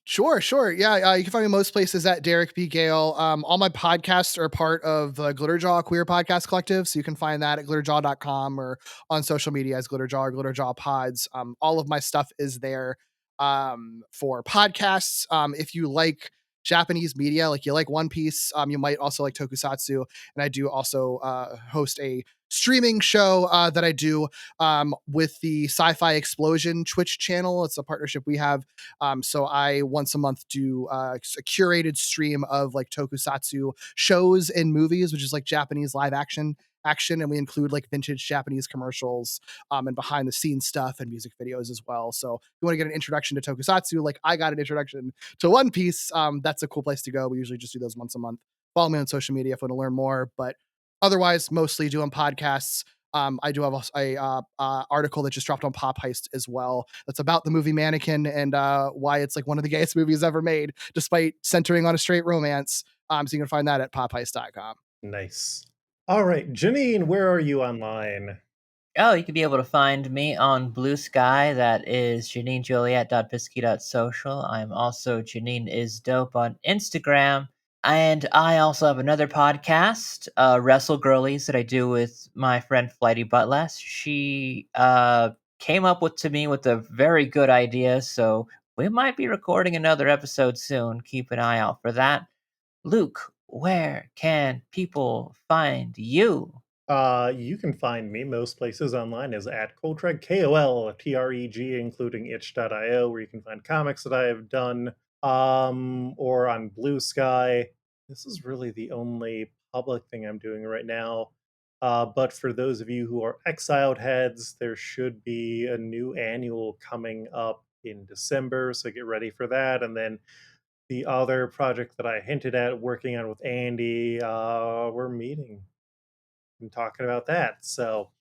Sure, sure. Yeah, you can find me most places at Derek B Gayle. All my podcasts are part of the Glitterjaw Queer Podcast Collective, so you can find that at glitterjaw.com or on social media as Glitterjaw or Glitterjaw Pods. All of my stuff is there for podcasts. If you like Japanese media, like you like One Piece, you might also like Tokusatsu, and I do also host a streaming show that I do with the Sci-Fi Explosion Twitch channel. It's a partnership we have, so I once a month do a curated stream of like tokusatsu shows and movies, which is like Japanese live action, and we include like vintage Japanese commercials and behind the scenes stuff and music videos as well. So if you want to get an introduction to tokusatsu, like I got an introduction to One Piece, that's a cool place to go. We usually just do those once a month. Follow me on social media if you want to learn more, but otherwise mostly doing podcasts. I do have a article that just dropped on Pop Heist as well. That's about the movie Mannequin and why it's like one of the gayest movies ever made, despite centering on a straight romance. So you can find that at popheist.com. Nice. All right, Janine, where are you online? Oh, you could be able to find me on Blue Sky. That is JanineJuliet.Pisky.social. I'm also Janine is Dope on Instagram. And I also have another podcast, Wrestle Girlies, that I do with my friend Flighty Buttless. She came up to me with a very good idea, so we might be recording another episode soon. Keep an eye out for that. Luke, where can people find you? You can find me most places online as at Coltreg, KOLTREG, including itch.io, where you can find comics that I have done, or on Blue Sky. This is really the only public thing I'm doing right now. But for those of you who are exiled heads, there should be a new annual coming up in December, so get ready for that. And then the other project that I hinted at working on with Andie, we're meeting and talking about that. So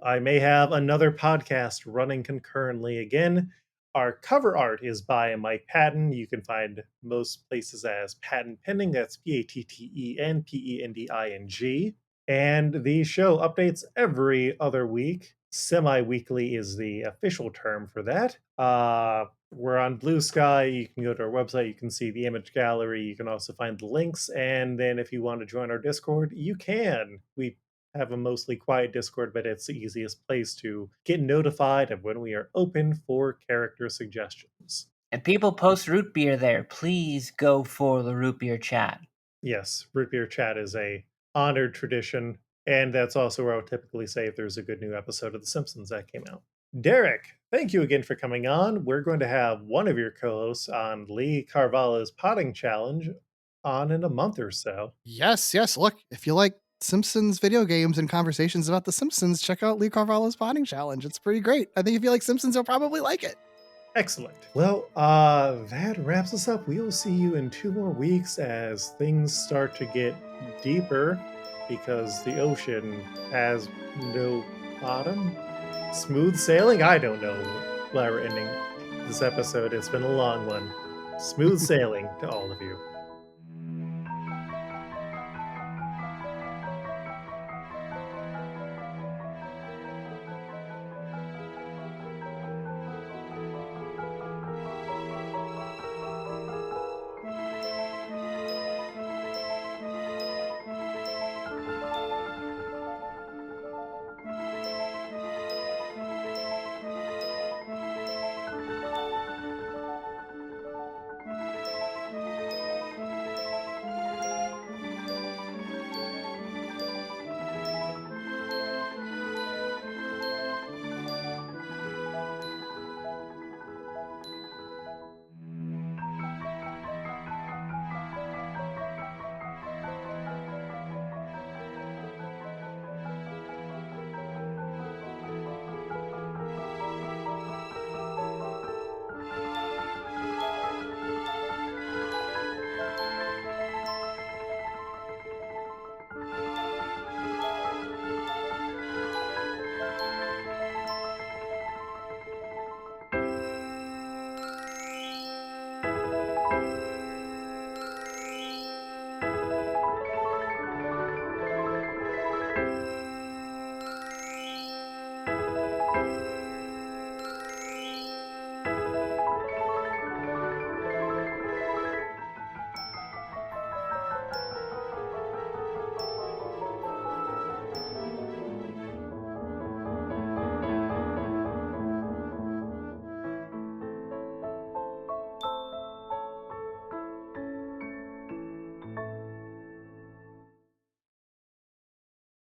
I may have another podcast running concurrently again. Our cover art is by Mike Patten. You can find most places as Patten Pending. That's PATTENPENDING. And the show updates every other week. Semi-weekly is the official term for that. We're on Blue Sky. You can go to our website. You can see the image gallery. You can also find the links. And then if you want to join our Discord, you can. We have a mostly quiet Discord, but it's the easiest place to get notified of when we are open for character suggestions. And people post root beer there. Please go for the root beer chat. Yes, root beer chat is a honored tradition, and that's also where I'll typically say if there's a good new episode of The Simpsons that came out. Derek, thank you again for coming on. We're going to have one of your co-hosts on Lee Carvalho's potting challenge on in a month or so. Yes, yes. Look, if you like Simpsons video games and conversations about the Simpsons, check out Lee Carvalho's Potting Challenge. It's pretty great. I think if you like Simpsons, you'll probably like it. Excellent. Well, that wraps us up. We'll see you in 2 more weeks as things start to get deeper because the ocean has no bottom. Smooth sailing? I don't know why we're ending this episode. It's been a long one. Smooth sailing to all of you.